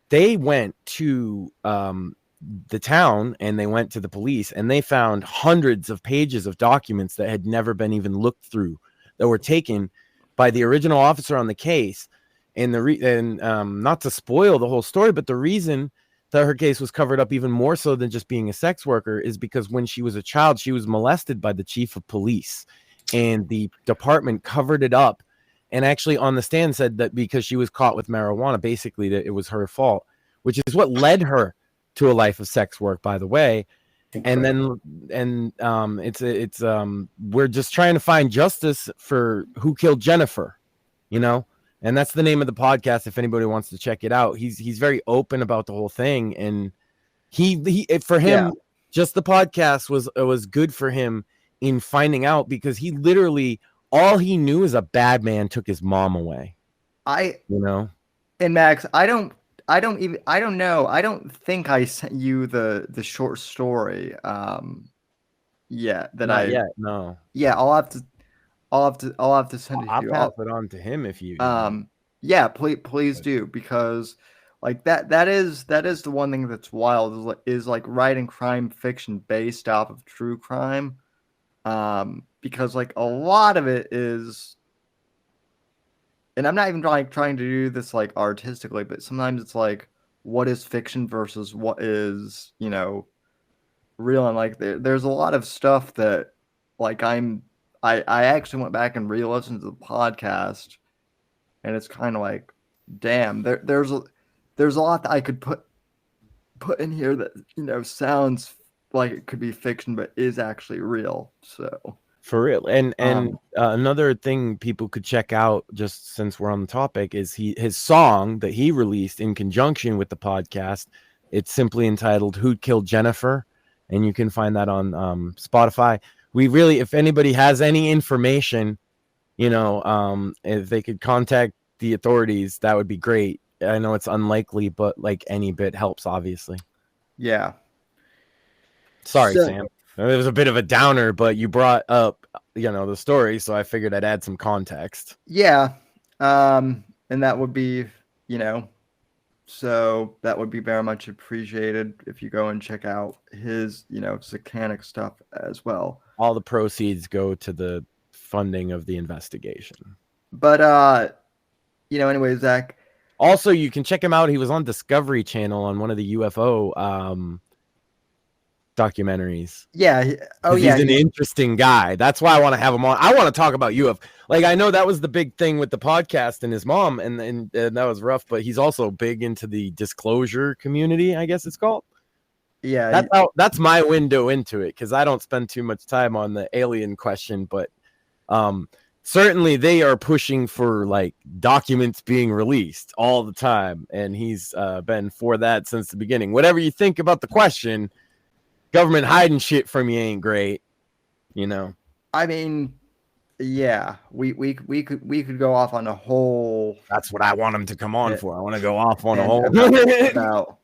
They went to the town and they went to the police and they found hundreds of pages of documents that had never been even looked through that were taken by the original officer on the case. And not to spoil the whole story, but the reason that her case was covered up even more so than just being a sex worker is because when she was a child, she was molested by the chief of police, and the department covered it up. And actually on the stand said that because she was caught with marijuana, basically that it was her fault, which is what led her to a life of sex work, by the way. Incredible. It's we're just trying to find justice for who killed Jennifer, and that's the name of the podcast. If anybody wants to check it out, he's very open about the whole thing. And he for him, just the podcast was good for him in finding out, because he literally, all he knew is a bad man took his mom away. And Max, I don't know. I don't think I sent you the short story. Not yet. No. Yeah, I'll have to send it to you. I'll pass it on to him if you. Yeah, please do, because like that is the one thing that's wild is like writing crime fiction based off of true crime. Because like a lot of it is, and I'm not even trying to do this like artistically, but sometimes it's like what is fiction versus what is, real. And like there's a lot of stuff that like I actually went back and re-listened to the podcast, and it's kind of like, damn, there's a lot that I could put in here that sounds like it could be fiction but is actually real. So for real. And another thing people could check out, just since we're on the topic, is his song that he released in conjunction with the podcast. It's simply entitled "Who Killed Jennifer," and you can find that on Spotify. We really, if anybody has any information, if they could contact the authorities, that would be great. I know it's unlikely, but like any bit helps, obviously. Yeah. Sorry, Sam. It was a bit of a downer, but you brought up, the story, so I figured I'd add some context. Yeah. And that would be, so that would be very much appreciated if you go and check out his, satanic stuff as well. All the proceeds go to the funding of the investigation. But, anyway, Zach. Also, you can check him out. He was on Discovery Channel on one of the UFO documentaries. Yeah. He's an interesting guy. That's why I want to have him on. I want to talk about UFO. Like, I know that was the big thing with the podcast and his mom, and that was rough, but he's also big into the disclosure community, I guess it's called. Yeah. That's my window into it, because I don't spend too much time on the alien question, but certainly they are pushing for like documents being released all the time, and he's been for that since the beginning. Whatever you think about the question, government hiding shit from you ain't great, I mean, yeah, we could go off on a whole. That's what I want him to come on for. I want to go off on a whole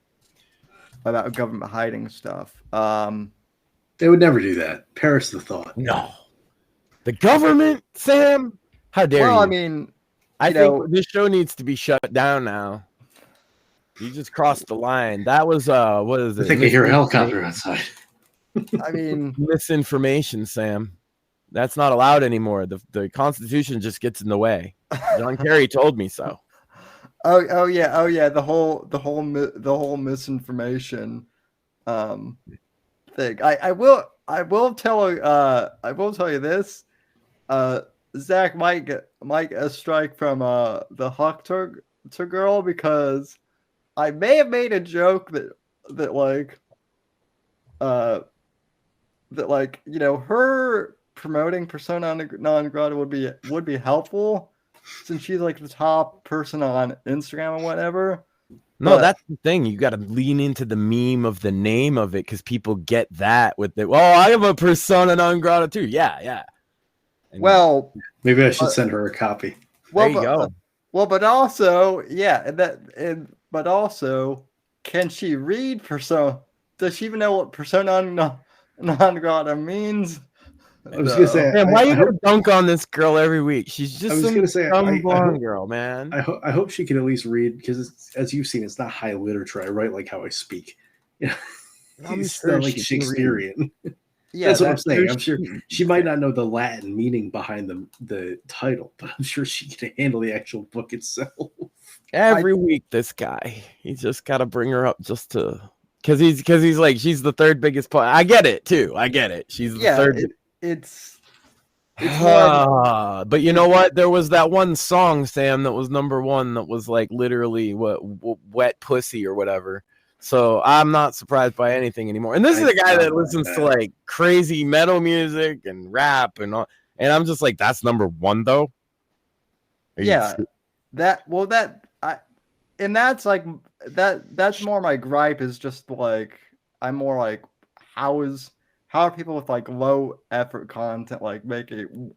about government hiding stuff. They would never do that. Perish the thought. No. The government, Sam? How dare you? Well, I mean, I think this show needs to be shut down now. You just crossed the line. That was what is it? I think I hear a helicopter outside. I mean, misinformation, Sam. That's not allowed anymore. The Constitution just gets in the way. John Kerry told me so. Oh yeah. The whole misinformation thing. I will tell you this. Zach might get a strike from the Hawk to girl, because I may have made a joke that her promoting persona non grata would be helpful, since she's like the top person on Instagram or whatever. No, that's the thing. You got to lean into the meme of the name of it, because people get that with it. Well, I have a persona non grata too. Yeah. And well, maybe I should send her a copy. Well, there you go. Well, but also, yeah, but also, can she read persona? Does she even know what persona non grata means? I was gonna say, man, why you gonna dunk on this girl every week? She's just some blonde girl, man. I hope she can at least read, because as you've seen, it's not high literature. I write like how I speak. It's sure not like Shakespearean. Yeah, that's what I'm saying. I'm sure she might not know the Latin meaning behind the title, but I'm sure she can handle the actual book itself. Every week, this guy, he's just got to bring her up just to, because he's like, she's the third biggest part. I get it too. I get it. She's the third. It's but you know what? There was that one song, Sam, that was #1 that was like literally wet pussy or whatever. So I'm not surprised by anything anymore. And this is a guy that listens to like crazy metal music and rap and all. And I'm just like, that's #1 though. Yeah, that's like that's more my gripe, is just like, I'm more like, how are people with like low effort content like making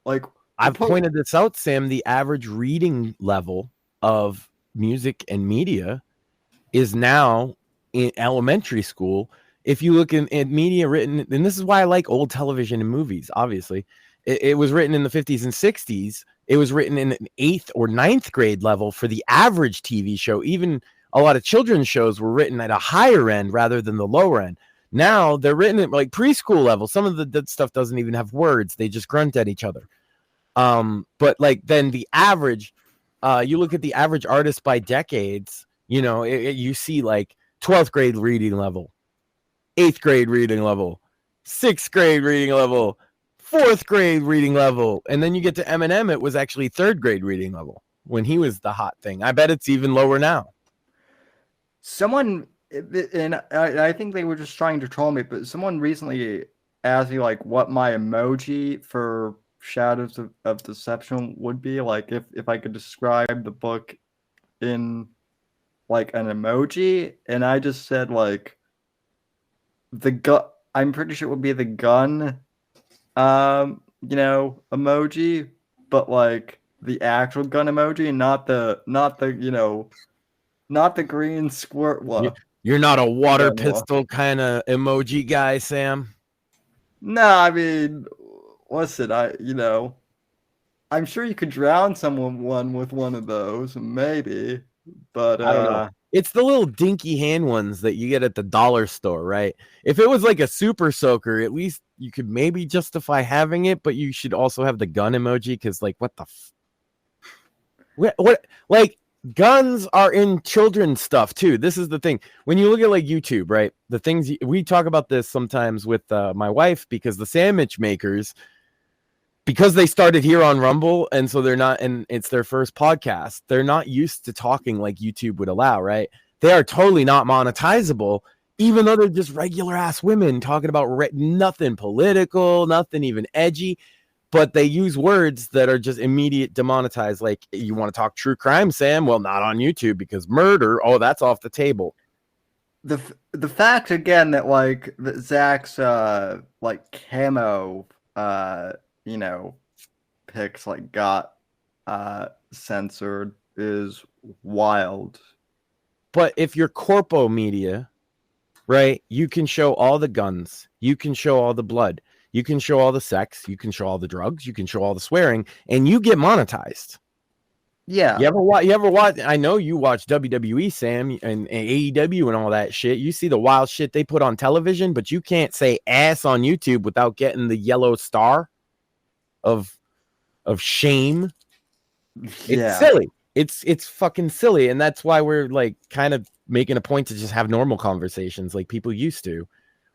like? I've pointed this out, Sam. The average reading level of music and media is now in elementary school. If you look in media written, and this is why I like old television and movies, obviously, it was written in the 50s and 60s, it was written in an 8th or 9th grade level for the average TV show. Even a lot of children's shows were written at a higher end rather than the lower end. Now they're written at like preschool level. Some of the stuff doesn't even have words. They just grunt at each other. But like then the average, you look at the average artist by decades, you know, you see like 12th grade reading level, 8th grade reading level, 6th grade reading level, 4th grade reading level. And then you get to Eminem, it was actually 3rd grade reading level when he was the hot thing. I bet it's even lower now. Someone, and I think they were just trying to troll me, but someone recently asked me like what my emoji for Shadows of Deception would be, like if I could describe the book in like an emoji, and I just said like the gun. I'm pretty sure it would be the gun, you know, emoji, but like the actual gun emoji, not the you know, not the green squirt one. You're not a water pistol kind of emoji guy, Sam? No, I mean, listen, you know, I'm sure you could drown someone with one of those, maybe, but I don't know. It's the little dinky hand ones that you get at the dollar store, right? If it was like a super soaker, at least you could maybe justify having it, but you should also have the gun emoji because, like, what the what like guns are in children's stuff too. This is the thing. When you look at like YouTube, right? The things we talk about this sometimes with my wife, because the sandwich makers, because they started here on Rumble, and so they're not, and it's their first podcast, they're not used to talking like YouTube would allow, right? They are totally not monetizable, even though they're just regular ass women talking about nothing political, nothing even edgy, but they use words that are just immediate demonetized. Like, you want to talk true crime, Sam? Well, not on YouTube because murder, oh, that's off the table. The fact again that like that Zach's like camo you know, pics like got censored is wild. But if you're corpo media, right, you can show all the guns, you can show all the blood, you can show all the sex, you can show all the drugs, you can show all the swearing, and you get monetized. Yeah. You ever watch? I know you watch WWE, Sam, and AEW and all that shit. You see the wild shit they put on television, but you can't say ass on YouTube without getting the yellow star of shame. It's silly. It's fucking silly, and that's why we're like kind of making a point to just have normal conversations like people used to.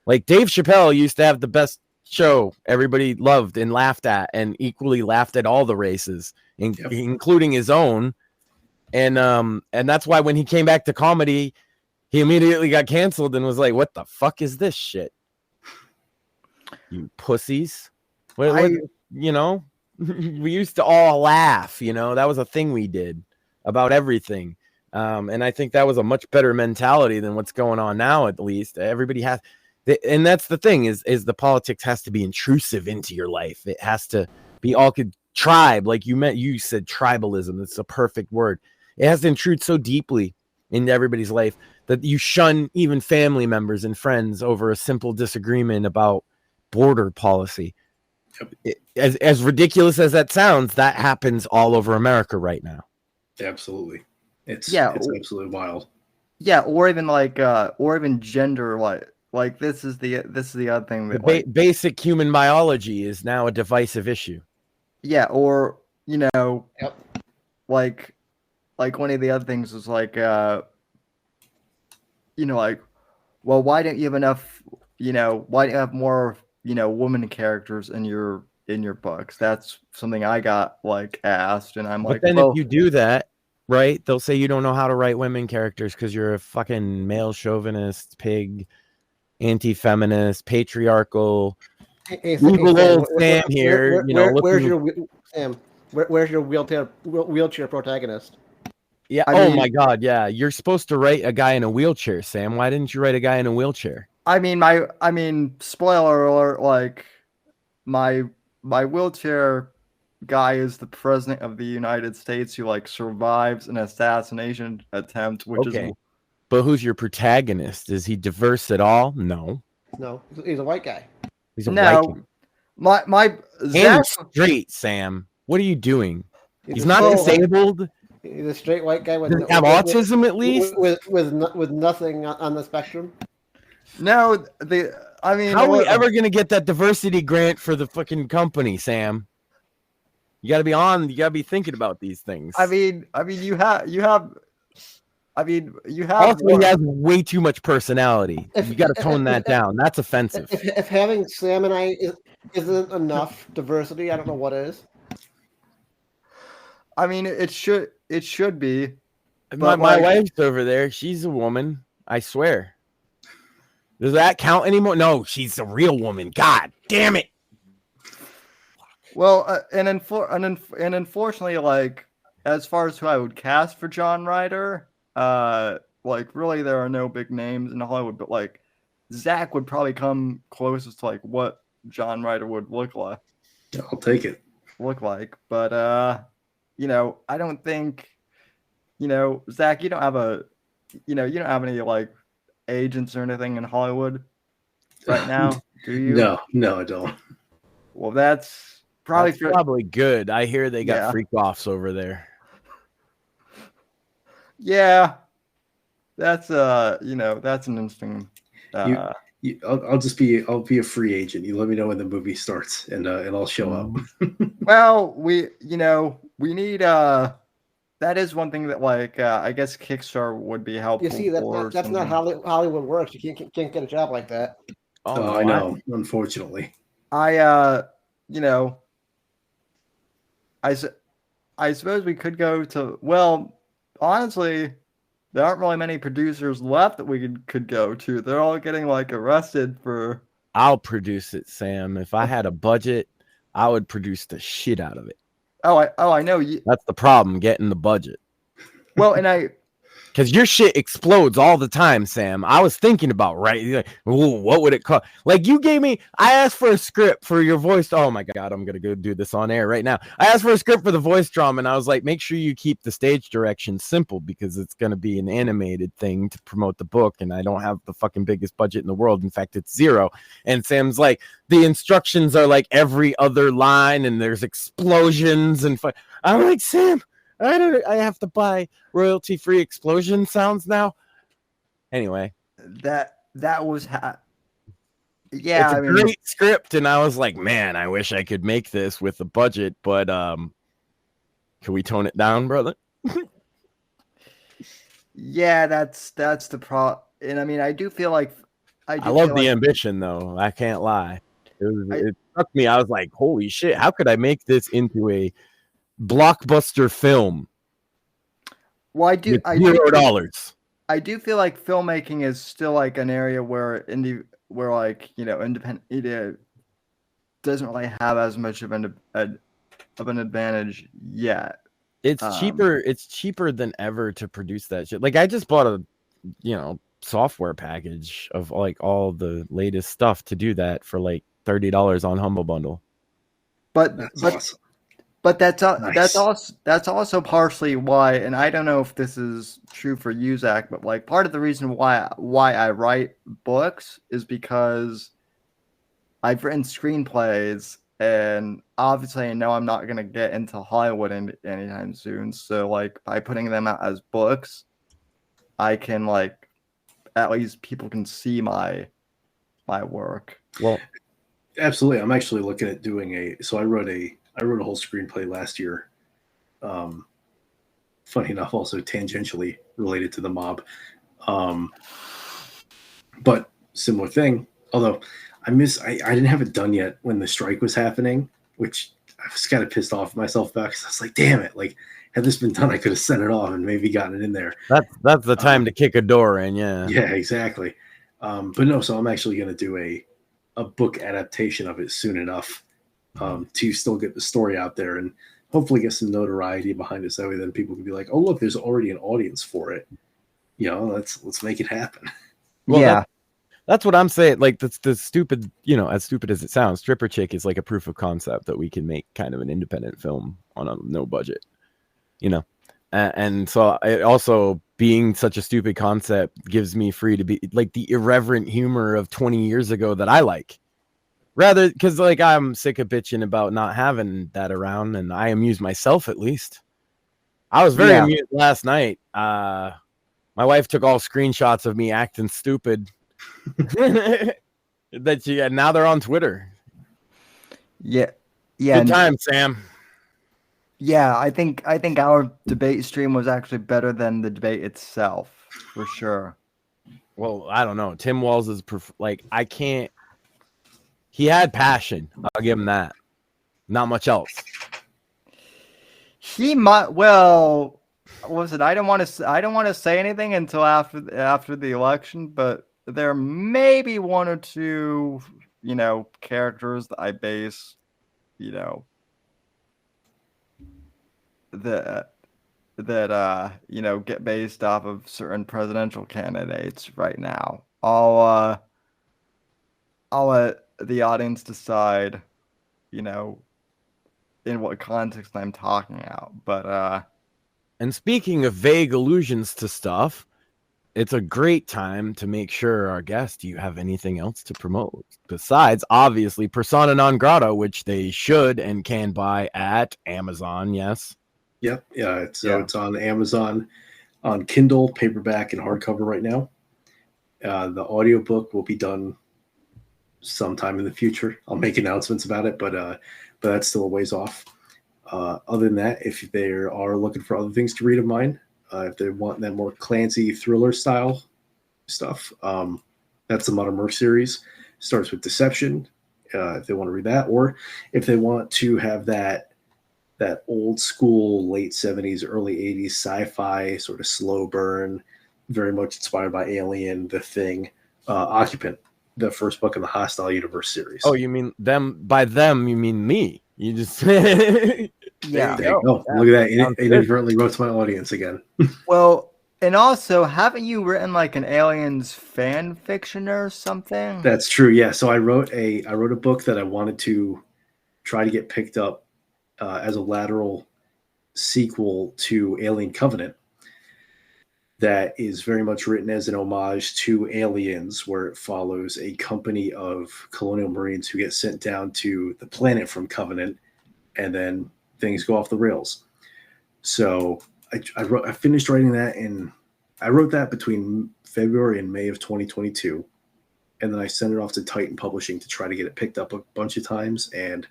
Like Dave Chappelle used to have the best show everybody loved and laughed at, and equally laughed at all the races, including his own. And that's why when he came back to comedy, he immediately got canceled and was like, "What the fuck is this shit? You pussies!" What you know, we used to all laugh. You know, that was a thing we did about everything. And I think that was a much better mentality than what's going on now. At least everybody has. And that's the thing is the politics has to be intrusive into your life. It has to be all tribe, like you said, tribalism. It's a perfect word. It has to intrude so deeply into everybody's life that you shun even family members and friends over a simple disagreement about border policy. As ridiculous as that sounds, that happens all over America right now. Absolutely. It's absolutely wild. Yeah, or even like or even gender, like this is the other thing that basic human biology is now a divisive issue. Yeah, or you know, like one of the other things is like you know, like, well, why don't you have enough, you know, why don't you have more, you know, woman characters in your books? That's something I got like asked, and I'm but like, then well, if you do that, right, they'll say you don't know how to write women characters because you're a fucking male chauvinist, pig, anti-feminist, patriarchal, evil old Sam here. Where's your wheelchair protagonist? Yeah. I mean, my God. Yeah. You're supposed to write a guy in a wheelchair, Sam. Why didn't you write a guy in a wheelchair? I mean, spoiler alert, like my wheelchair guy is the president of the United States who like survives an assassination attempt, which is. But who's your protagonist? Is he diverse at all? No, he's a white guy. He's a white guy. My Zach... straight, Sam. What are you doing? He's not disabled. He's a straight white guy with Does he have autism at least? With nothing on the spectrum. No, I mean, how are we ever gonna get that diversity grant for the fucking company, Sam? You gotta be thinking about these things. I mean, you have. Also, he has way too much personality. You got to tone that down. That's offensive. If having Sam and I isn't enough diversity, I don't know what is. I mean, it should be. My wife's over there. She's a woman. I swear. Does that count anymore? No, she's a real woman. God damn it. Well, and unfortunately, like, as far as who I would cast for John Ryder, like, really, there are no big names in Hollywood, but like, Zach would probably come closest to like what John Ryder would look like. I'll take it. But you know, I don't think, you know, Zach, you don't have any like agents or anything in Hollywood right now, do you? No, I don't. Well, that's probably good. I hear they got freak offs over there. Yeah, that's that's an interesting. I'll be a free agent. You let me know when the movie starts, and I'll show up. Well, we need that is one thing that like I guess Kickstarter would be helpful. You see, that's not how Hollywood works. You can't get a job like that. Oh, I know. Unfortunately, I suppose we could go to, well, honestly, there aren't really many producers left that we could go to. They're all getting like arrested for. I'll produce it, Sam. If I had a budget, I would produce the shit out of it. I know. That's the problem, getting the budget. Well, and because your shit explodes all the time, Sam. I was thinking about, right? Like, what would it cost? Like, I asked for a script for your voice. Oh my God, I'm going to go do this on air right now. I asked for a script for the voice drama, and I was like, make sure you keep the stage direction simple because it's going to be an animated thing to promote the book, and I don't have the fucking biggest budget in the world. In fact, it's zero. And Sam's like, the instructions are like every other line, and there's explosions and I'm like, Sam, I have to buy royalty-free explosion sounds now. Anyway, that was it's a great script, and I was like, man, I wish I could make this with the budget, but can we tone it down, brother? Yeah, that's the problem. And I mean, I do feel like I love the ambition, though. I can't lie. It struck me. I was like, holy shit, how could I make this into a blockbuster film? Well, I do $0. I do feel like filmmaking is still like an area where independent media doesn't really have as much of an advantage yet. It's cheaper. It's cheaper than ever to produce that shit. Like, I just bought a software package of like all the latest stuff to do that for like $30 on Humble Bundle. But awesome. But that's Nice. that's also partially why, and I don't know if this is true for you, Zach, but like part of the reason why I write books is because I've written screenplays, and obviously I know I'm not gonna get into Hollywood anytime soon. So like by putting them out as books, I can like at least people can see my work. Well, absolutely. I'm actually looking at doing so I wrote a whole screenplay last year. Funny enough, also tangentially related to the mob. But similar thing. Although I didn't have it done yet when the strike was happening, which I was kind of pissed off at myself about because I was like, damn it, like had this been done, I could have sent it off and maybe gotten it in there. That's the time to kick a door in, yeah. Yeah, exactly. But no, so I'm actually gonna do a book adaptation of it soon enough. To still get the story out there and hopefully get some notoriety behind it, so then people can be like, "Oh, look, there's already an audience for it." Let's make it happen. Well, yeah, that's what I'm saying. Like the stupid, as stupid as it sounds, Stripper Chick is like a proof of concept that we can make kind of an independent film on a no budget, and so it also being such a stupid concept gives me free to be like the irreverent humor of 20 years ago that I like. Rather, because like I'm sick of bitching about not having that around, and I amuse myself at least. I was very amused last night. My wife took all screenshots of me acting stupid. Now they're on Twitter. Yeah. Good time, Sam. Yeah, I think our debate stream was actually better than the debate itself, for sure. Well, I don't know. Tim Walz is I can't. He had passion. I'll give him that. Not much else. He might. Well, what was it? I don't want to say anything until after the election, but there may be one or two, characters that I base, that get based off of certain presidential candidates right now. I'll let the audience decide, in what context I'm talking about. But and speaking of vague allusions to stuff, it's a great time to make sure our guests, do you have anything else to promote besides obviously Persona Non Grata, which they should and can buy at Amazon? Yes. Yep. Yeah. It's on Amazon, on Kindle, paperback, and hardcover right now. The audiobook will be done sometime in the future. I'll make announcements about it, but that's still a ways off. Other than that, if they are looking for other things to read of mine, if they want that more Clancy thriller style stuff, that's the Modern Merc series. Starts with Deception, if they want to read that, or if they want to have that old school late 70s, early 80s sci-fi sort of slow burn, very much inspired by Alien, The Thing, Occupant, the first book in the Hostile Universe series. Oh, you mean them? By them, you mean me? You just yeah. There you go. Look at that. It inadvertently wrote to my audience again. Well, and also, haven't you written like an Aliens fan fiction or something? That's true. Yeah. So I wrote a book that I wanted to try to get picked up as a lateral sequel to Alien Covenant. That is very much written as an homage to Aliens, where it follows a company of colonial Marines who get sent down to the planet from Covenant, and then things go off the rails. So I finished writing that, and I wrote that between February and May of 2022, and then I sent it off to Titan Publishing to try to get it picked up a bunch of times, and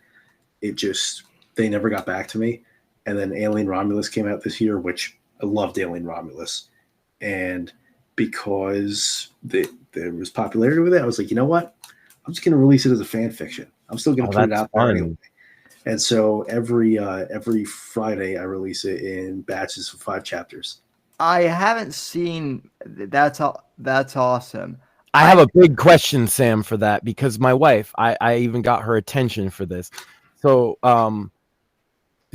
they never got back to me. And then Alien Romulus came out this year, which I loved Alien Romulus. And because there was popularity with it, I was like, you know what? I'm just going to release it as a fan fiction. I'm still going to put it out there anyway. And so every Friday, I release it in batches of 5 chapters. I haven't seen. That's awesome. I have a big question, Sam, for that, because my wife, I even got her attention for this. So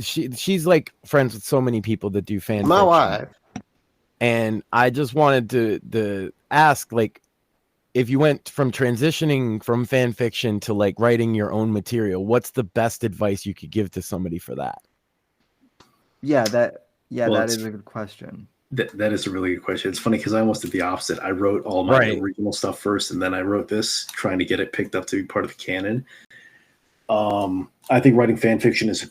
she's like friends with so many people that do fan My fiction. wife. And I just wanted to ask, like, if you went from transitioning from fan fiction to like writing your own material, what's the best advice you could give to somebody for that? That is a good question. That is a really good question. It's funny because I almost did the opposite. I wrote all my original stuff first, and then I wrote this, trying to get it picked up to be part of the canon. I think writing fan fiction is a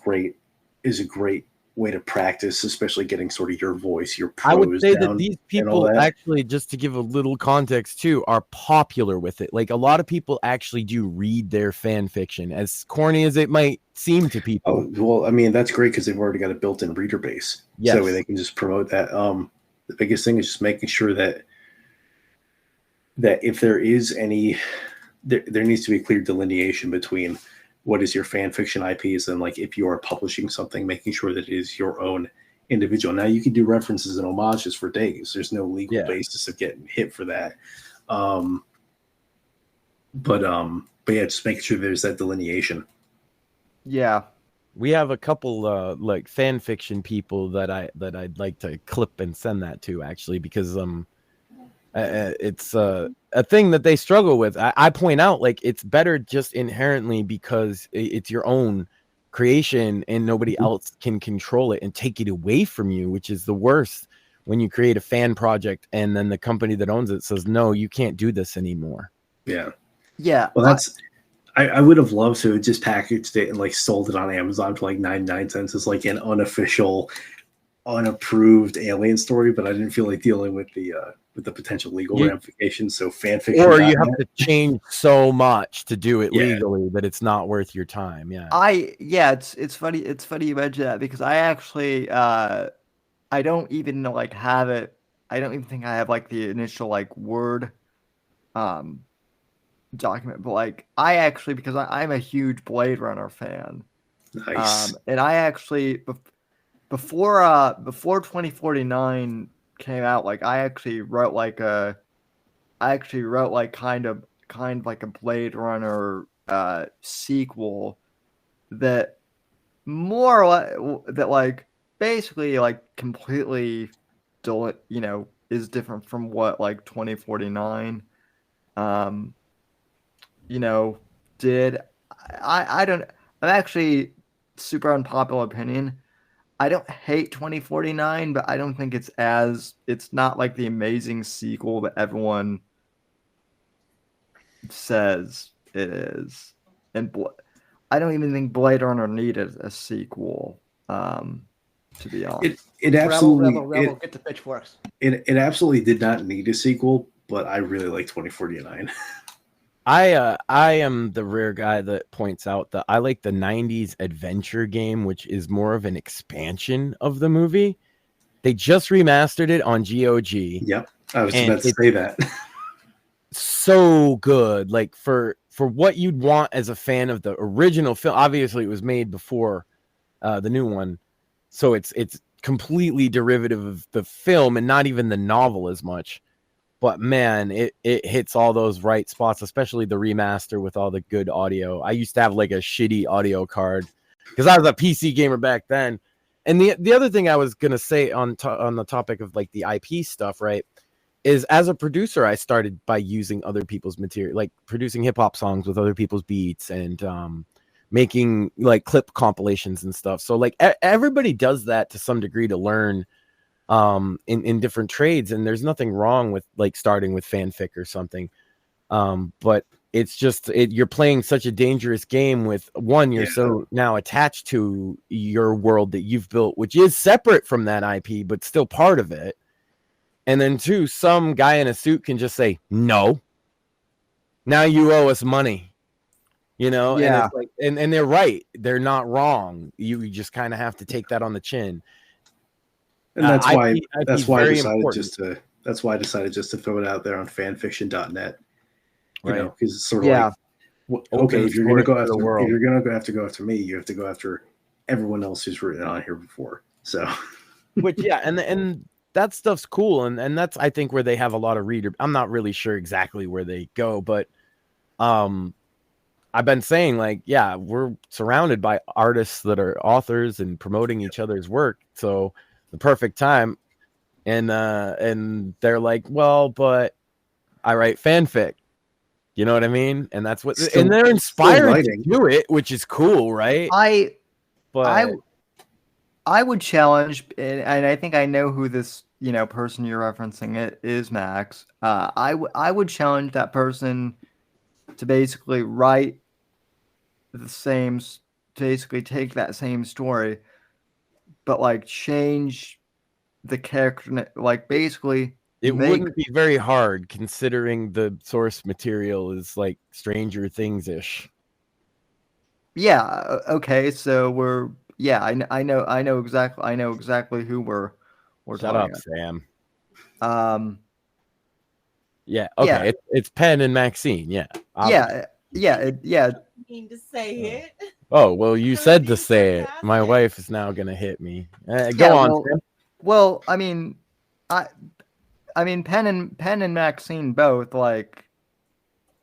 great way to practice, especially getting sort of your voice, your prose. I would say down that these people actually, just to give a little context too, are popular with it. Like, a lot of people actually do read their fan fiction, as corny as it might seem to people. Oh, well, I mean, that's great because they've already got a built-in reader base. Yes. So that way they can just promote that. The biggest thing is just making sure that if there is any, there needs to be clear delineation between what is your fan fiction IPs, and like if you are publishing something, making sure that it is your own individual. Now you can do references and homages for days. There's no legal basis of getting hit for that. But yeah, just making sure there's that delineation. Yeah. We have a couple like fan fiction people that I'd like to clip and send that to, actually, because it's a thing that they struggle with. I point out, like, it's better just inherently because it's your own creation and nobody else can control it and take it away from you, which is the worst when you create a fan project and then the company that owns it says, no, you can't do this anymore. Yeah. Yeah. Well, I would have loved to have just packaged it and like sold it on Amazon for like 99 cents as like an unofficial, unapproved alien story, but I didn't feel like dealing with the potential legal ramifications. So fanfiction. Or you have to change so much to do it legally that it's not worth your time. It's funny. It's funny you mention that because I actually I don't even like have it. I don't even think I have like the initial like Word document, but like I actually, because I'm a huge Blade Runner fan. Nice. And I actually before 2049 came out, like I actually wrote like kind of like a Blade Runner sequel that more or less, that like basically like completely is different from what like 2049 did. I don't. I'm actually super unpopular opinion. I don't hate 2049, but I don't think it's not like the amazing sequel that everyone says it is. And I don't even think Blade Runner needed a sequel. To be honest, it absolutely Rebel, get the pitchforks. It absolutely did not need a sequel, but I really like 2049. I am the rare guy that points out that I like the 90s adventure game, which is more of an expansion of the movie. They just remastered it on GOG. Yep, I was about to say that. So good, like for what you'd want as a fan of the original film. Obviously, it was made before the new one, so it's completely derivative of the film and not even the novel as much. But man, it hits all those right spots, especially the remaster with all the good audio. I used to have like a shitty audio card because I was a PC gamer back then. And the other thing I was gonna say on the topic of like the IP stuff, right, is as a producer, I started by using other people's material, like producing hip hop songs with other people's beats and making like clip compilations and stuff. So like everybody does that to some degree to learn in different trades, and there's nothing wrong with like starting with fanfic or something, but it's just you're playing such a dangerous game with one, you're so now attached to your world that you've built, which is separate from that IP but still part of it, and then two, some guy in a suit can just say no, now you owe us money, and it's like, and they're right, they're not wrong, you just kind of have to take that on the chin. And that's why I decided just to throw it out there on fanfiction.net. Because it's sort of like, okay, if you're gonna go after me, you have to go after everyone else who's written on here before. So, which and that stuff's cool, and that's I think where they have a lot of reader. I'm not really sure exactly where they go, but I've been saying like, we're surrounded by artists that are authors and promoting each other's work, so the perfect time. And they're like, well, but I write fanfic, you know what I mean? And that's what, and they're inspired to do it, which is cool, right? I would challenge, and I think I know who this person you're referencing it is, Max. I would challenge that person to basically write basically take that same story, but like change the character, like basically wouldn't be very hard considering the source material is like Stranger Things ish. Yeah. Okay. So we're I know exactly who we're Shut talking up, about. Sam. Yeah. Okay. It's Penn and Maxine. Yeah. Yeah. Mean to say it. Oh well, you said to say it. My wife is now gonna hit me. Go on. Well, I mean, Penn and Maxine both like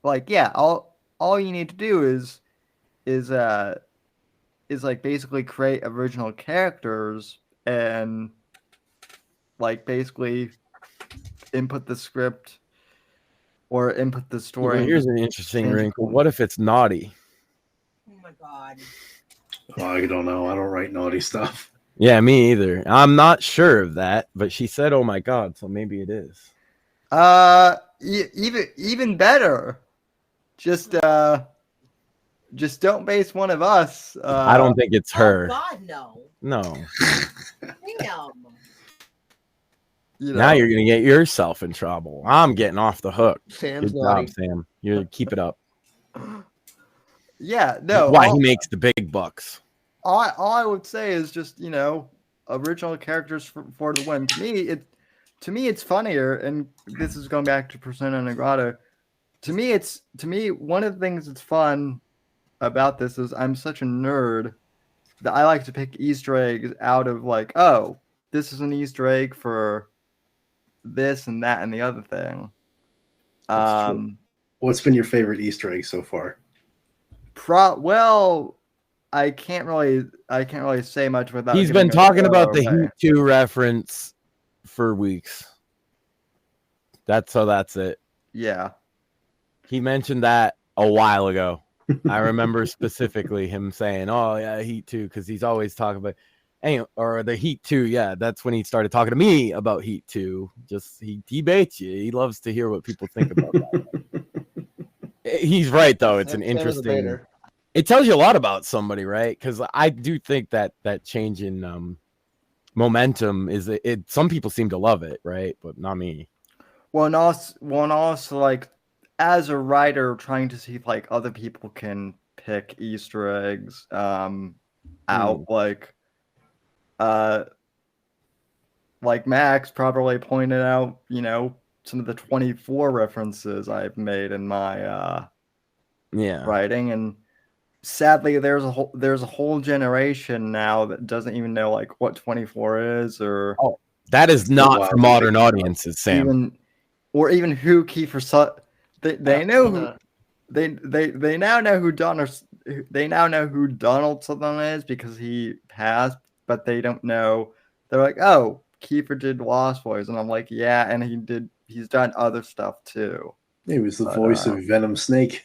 all you need to do is like basically create original characters and like basically input the script or input the story. Well, here's an interesting wrinkle. What if it's naughty? Oh my god. Oh, I don't know. I don't write naughty stuff. Yeah, me either. I'm not sure of that, but she said, "Oh my god," so maybe it is. Even better. Just just don't base one of us. I don't think it's her. Oh God, no. No. Damn. You Now know. you're gonna get yourself in trouble. I'm getting off the hook. Sam's Good naughty. job, Sam. You keep it up. Yeah, no. Why he makes the big bucks. All I would say is just, you know, original characters for the win. To me it's funnier, and this is going back to Persona and Grata. To me one of the things that's fun about this is I'm such a nerd that I like to pick Easter eggs out of like, oh, this is an Easter egg for this and that and the other thing. That's true. What's been your favorite Easter egg so far? Well, I can't really say much without. He's been talking about the Heat 2 reference for weeks. That's it. Yeah. He mentioned that a while ago. I remember specifically him saying, "Oh yeah, Heat 2," because he's always talking about, or the Heat 2. Yeah, that's when he started talking to me about Heat 2. Just he baits you. He loves to hear what people think about that. He's right though. It's an interesting. It tells you a lot about somebody, right? Because I do think that change in momentum is it. Some people seem to love it, right? But not me. Well, and also like, as a writer, trying to see if like other people can pick Easter eggs out, like Max probably pointed out, you know, some of the 24 references I've made in my writing, and sadly there's a whole generation now that doesn't even know like what 24 is, or that is not for modern audiences, Sam. Even who Kiefer Sutherland. They know who they now know who Donald Sutherland is because he passed, but they don't know. They're like, oh, Kiefer did Lost Boys, and I'm like, yeah, and he's done other stuff too. He was the voice of Venom Snake.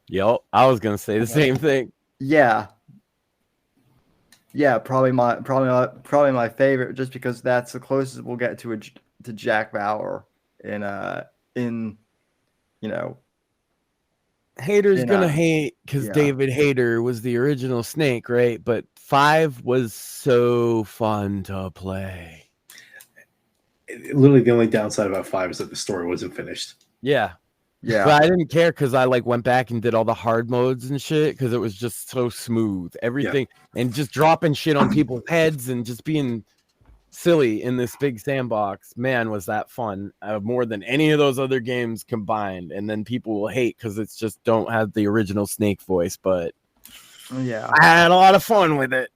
Yo, I was gonna say the same thing. Yeah, probably my favorite, just because that's the closest we'll get to Jack Bauer in you know. Haters gonna hate because David Hayter was the original Snake, right? But 5 was so fun to play. Literally, the only downside about 5 is that the story wasn't finished. Yeah. But I didn't care because I like went back and did all the hard modes and shit because it was just so smooth. Everything and just dropping shit on people's heads and just being silly in this big sandbox. Man, was that fun. More than any of those other games combined. And then people will hate because it's just don't have the original Snake voice, but I had a lot of fun with it.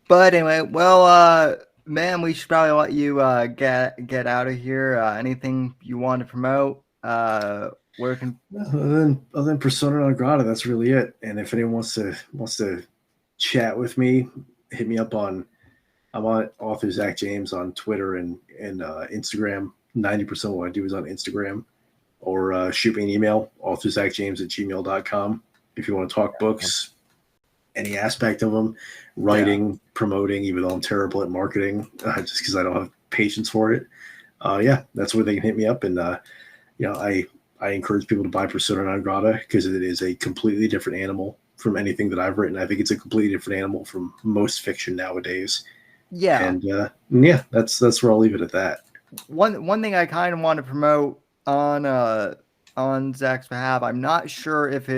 But anyway, well, man, we should probably let you get out of here. Anything you want to promote? Where can other than Persona and Grata, that's really it. And if anyone wants to chat with me, hit me up on. I'm on author Zach James on Twitter and Instagram. 90% of what I do is on Instagram, or shoot me an email, authorZachJames@gmail.com. If you want to talk books, any aspect of them, writing, promoting, even though I'm terrible at marketing, just because I don't have patience for it. That's where they can hit me up. And, I encourage people to buy Persona non Grata because it is a completely different animal from anything that I've written. I think it's a completely different animal from most fiction nowadays. Yeah. And that's where I'll leave it at that. One thing I kind of want to promote on Zach's behalf, I'm not sure if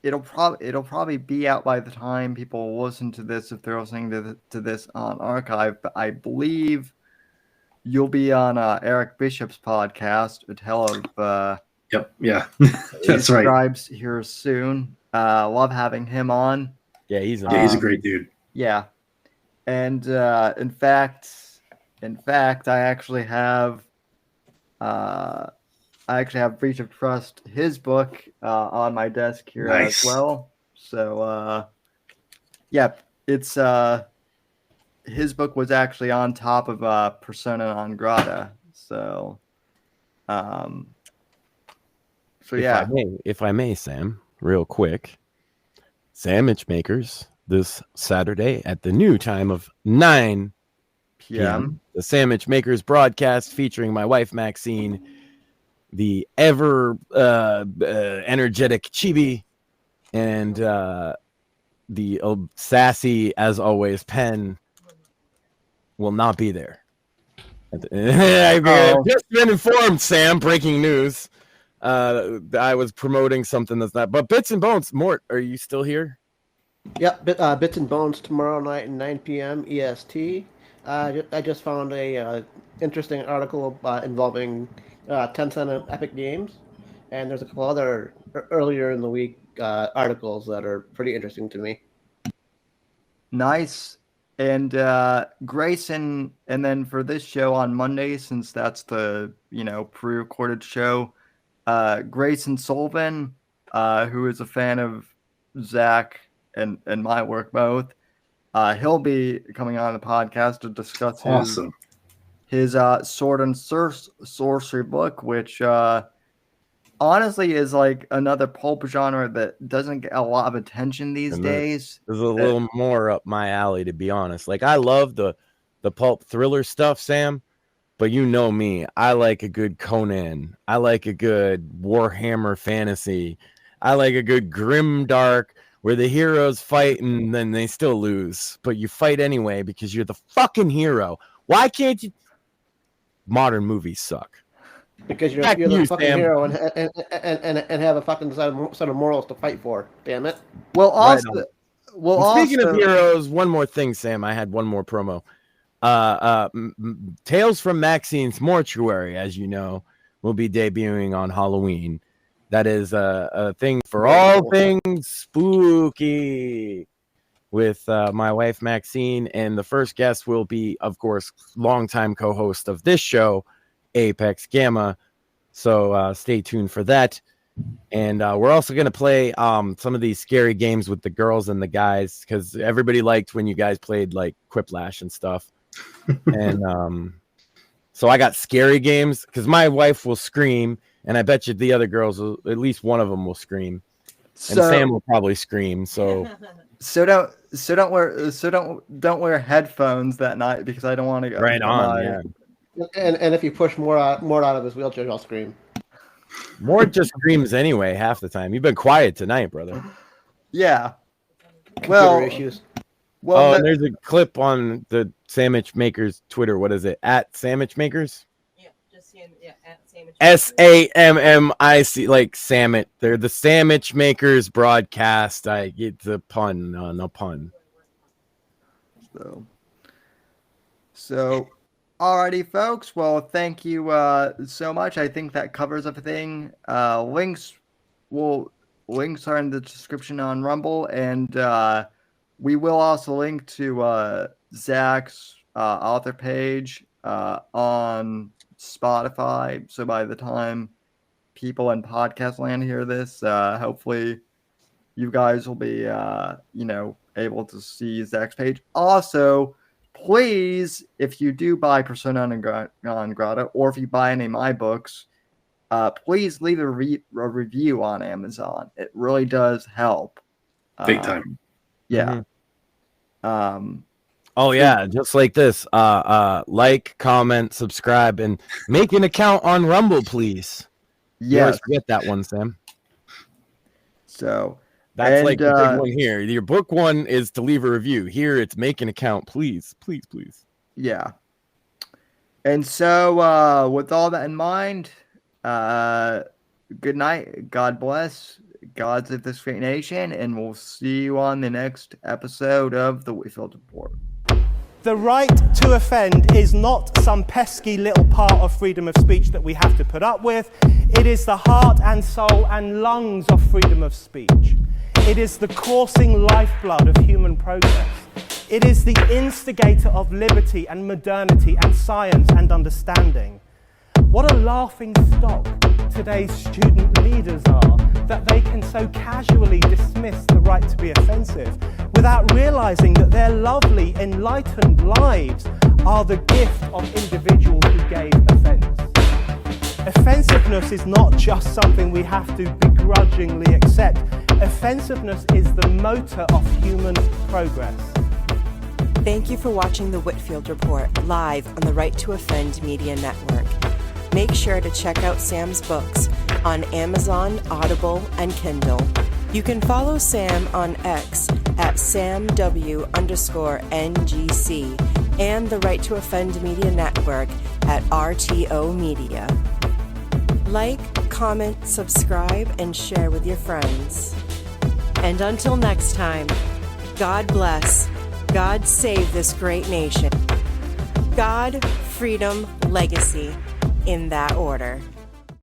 it'll probably be out by the time people listen to this, if they're listening to this on archive, but I believe you'll be on Eric Bishop's podcast, A Tale of that's right. Scribes here soon. Love having him on. Yeah, he's a great dude. Yeah. And in fact, I actually have Breach of Trust, his book, on my desk here as well. So it's his book was actually on top of Persona non Grata. So if I may, Sam, real quick, Sandwich Makers this Saturday at the new time of 9 p.m. The Sandwich Makers broadcast featuring my wife Maxine the ever energetic Chibi, and the sassy, as always, Pen will not be there. I've just been informed, Sam. Breaking news. I was promoting something that's not. But Bits and Bones, Mort, are you still here? Yep, Bits and Bones tomorrow night at 9 p.m. EST. I just found a interesting article involving Tencent and Epic Games, and there's a couple other earlier in the week articles that are pretty interesting to me. Nice. And Grayson, and then for this show on Monday, since that's the pre-recorded show, Grayson Sullivan, who is a fan of Zach and my work both, he'll be coming on the podcast to discuss his Sword and Sorcery book, which honestly is like another pulp genre that doesn't get a lot of attention these days. There's a little more up my alley, to be honest. Like, I love the pulp thriller stuff, Sam, but you know me. I like a good Conan. I like a good Warhammer fantasy. I like a good grimdark where the heroes fight and then they still lose, but you fight anyway because you're the fucking hero. Why can't you? Modern movies suck. Because you're the fucking Sam. Hero and have a fucking set of morals to fight for. Damn it. Speaking of heroes, one more thing, Sam. I had one more promo. Tales from Maxine's Mortuary, as you know, will be debuting on Halloween. That is a thing for all things spooky with my wife Maxine, and the first guest will be, of course, longtime co-host of this show, Apex Gamma. So stay tuned for that. And we're also going to play some of these scary games with the girls and the guys, because everybody liked when you guys played like Quiplash and stuff. And so I got scary games because my wife will scream, and I bet you the other girls will, at least one of them will scream, and Sam will probably scream. So don't wear headphones that night, because I don't want to go right on. Yeah. And if you push more out of his wheelchair, I'll scream. Mort just screams anyway half the time. You've been quiet tonight, brother. Yeah. Computer issues. Well, and there's a clip on the Sandwich Makers Twitter. What is it? At Sandwich Makers? Yeah, just at Sandwich Makers. SAMMIC, like Sandwich. They're the Sandwich Makers broadcast. I get the pun. No pun. So, alrighty, folks. Well, thank you so much. I think that covers everything. Links are in the description on Rumble, and we will also link to Zach's author page on Spotify. So by the time people in podcast land hear this, hopefully you guys will be able to see Zach's page. Also, please, if you do buy Persona non Grata, or if you buy any of my books, please leave a review on Amazon. It really does help. Big time. Yeah. Just like this. Like, comment, subscribe, and make an account on Rumble, please. You always forget that one, Sam. So that's like the big one here. Your book one is to leave a review. Here it's make an account, please. Yeah. And so with all that in mind, good night. God bless. Gods of this great nation, and we'll see you on the next episode of the Whitfield Report. The right to offend is not some pesky little part of freedom of speech that we have to put up with. It is the heart and soul and lungs of freedom of speech. It is the coursing lifeblood of human progress. It is the instigator of liberty and modernity and science and understanding. What a laughing stock today's student leaders are, that they can so casually dismiss the right to be offensive without realizing that their lovely, enlightened lives are the gift of individuals who gave offense. Offensiveness is not just something we have to begrudgingly accept. Offensiveness is the motor of human progress. Thank you for watching the Whitfield Report live on the Right to Offend Media Network. make sure to check out Sam's books on Amazon, Audible, and Kindle. You can follow Sam on X at SamW_NGC and the Right to Offend Media Network at RTO Media. Like, comment, subscribe, and share with your friends. And until next time, God bless, God save this great nation. God, freedom, legacy, in that order.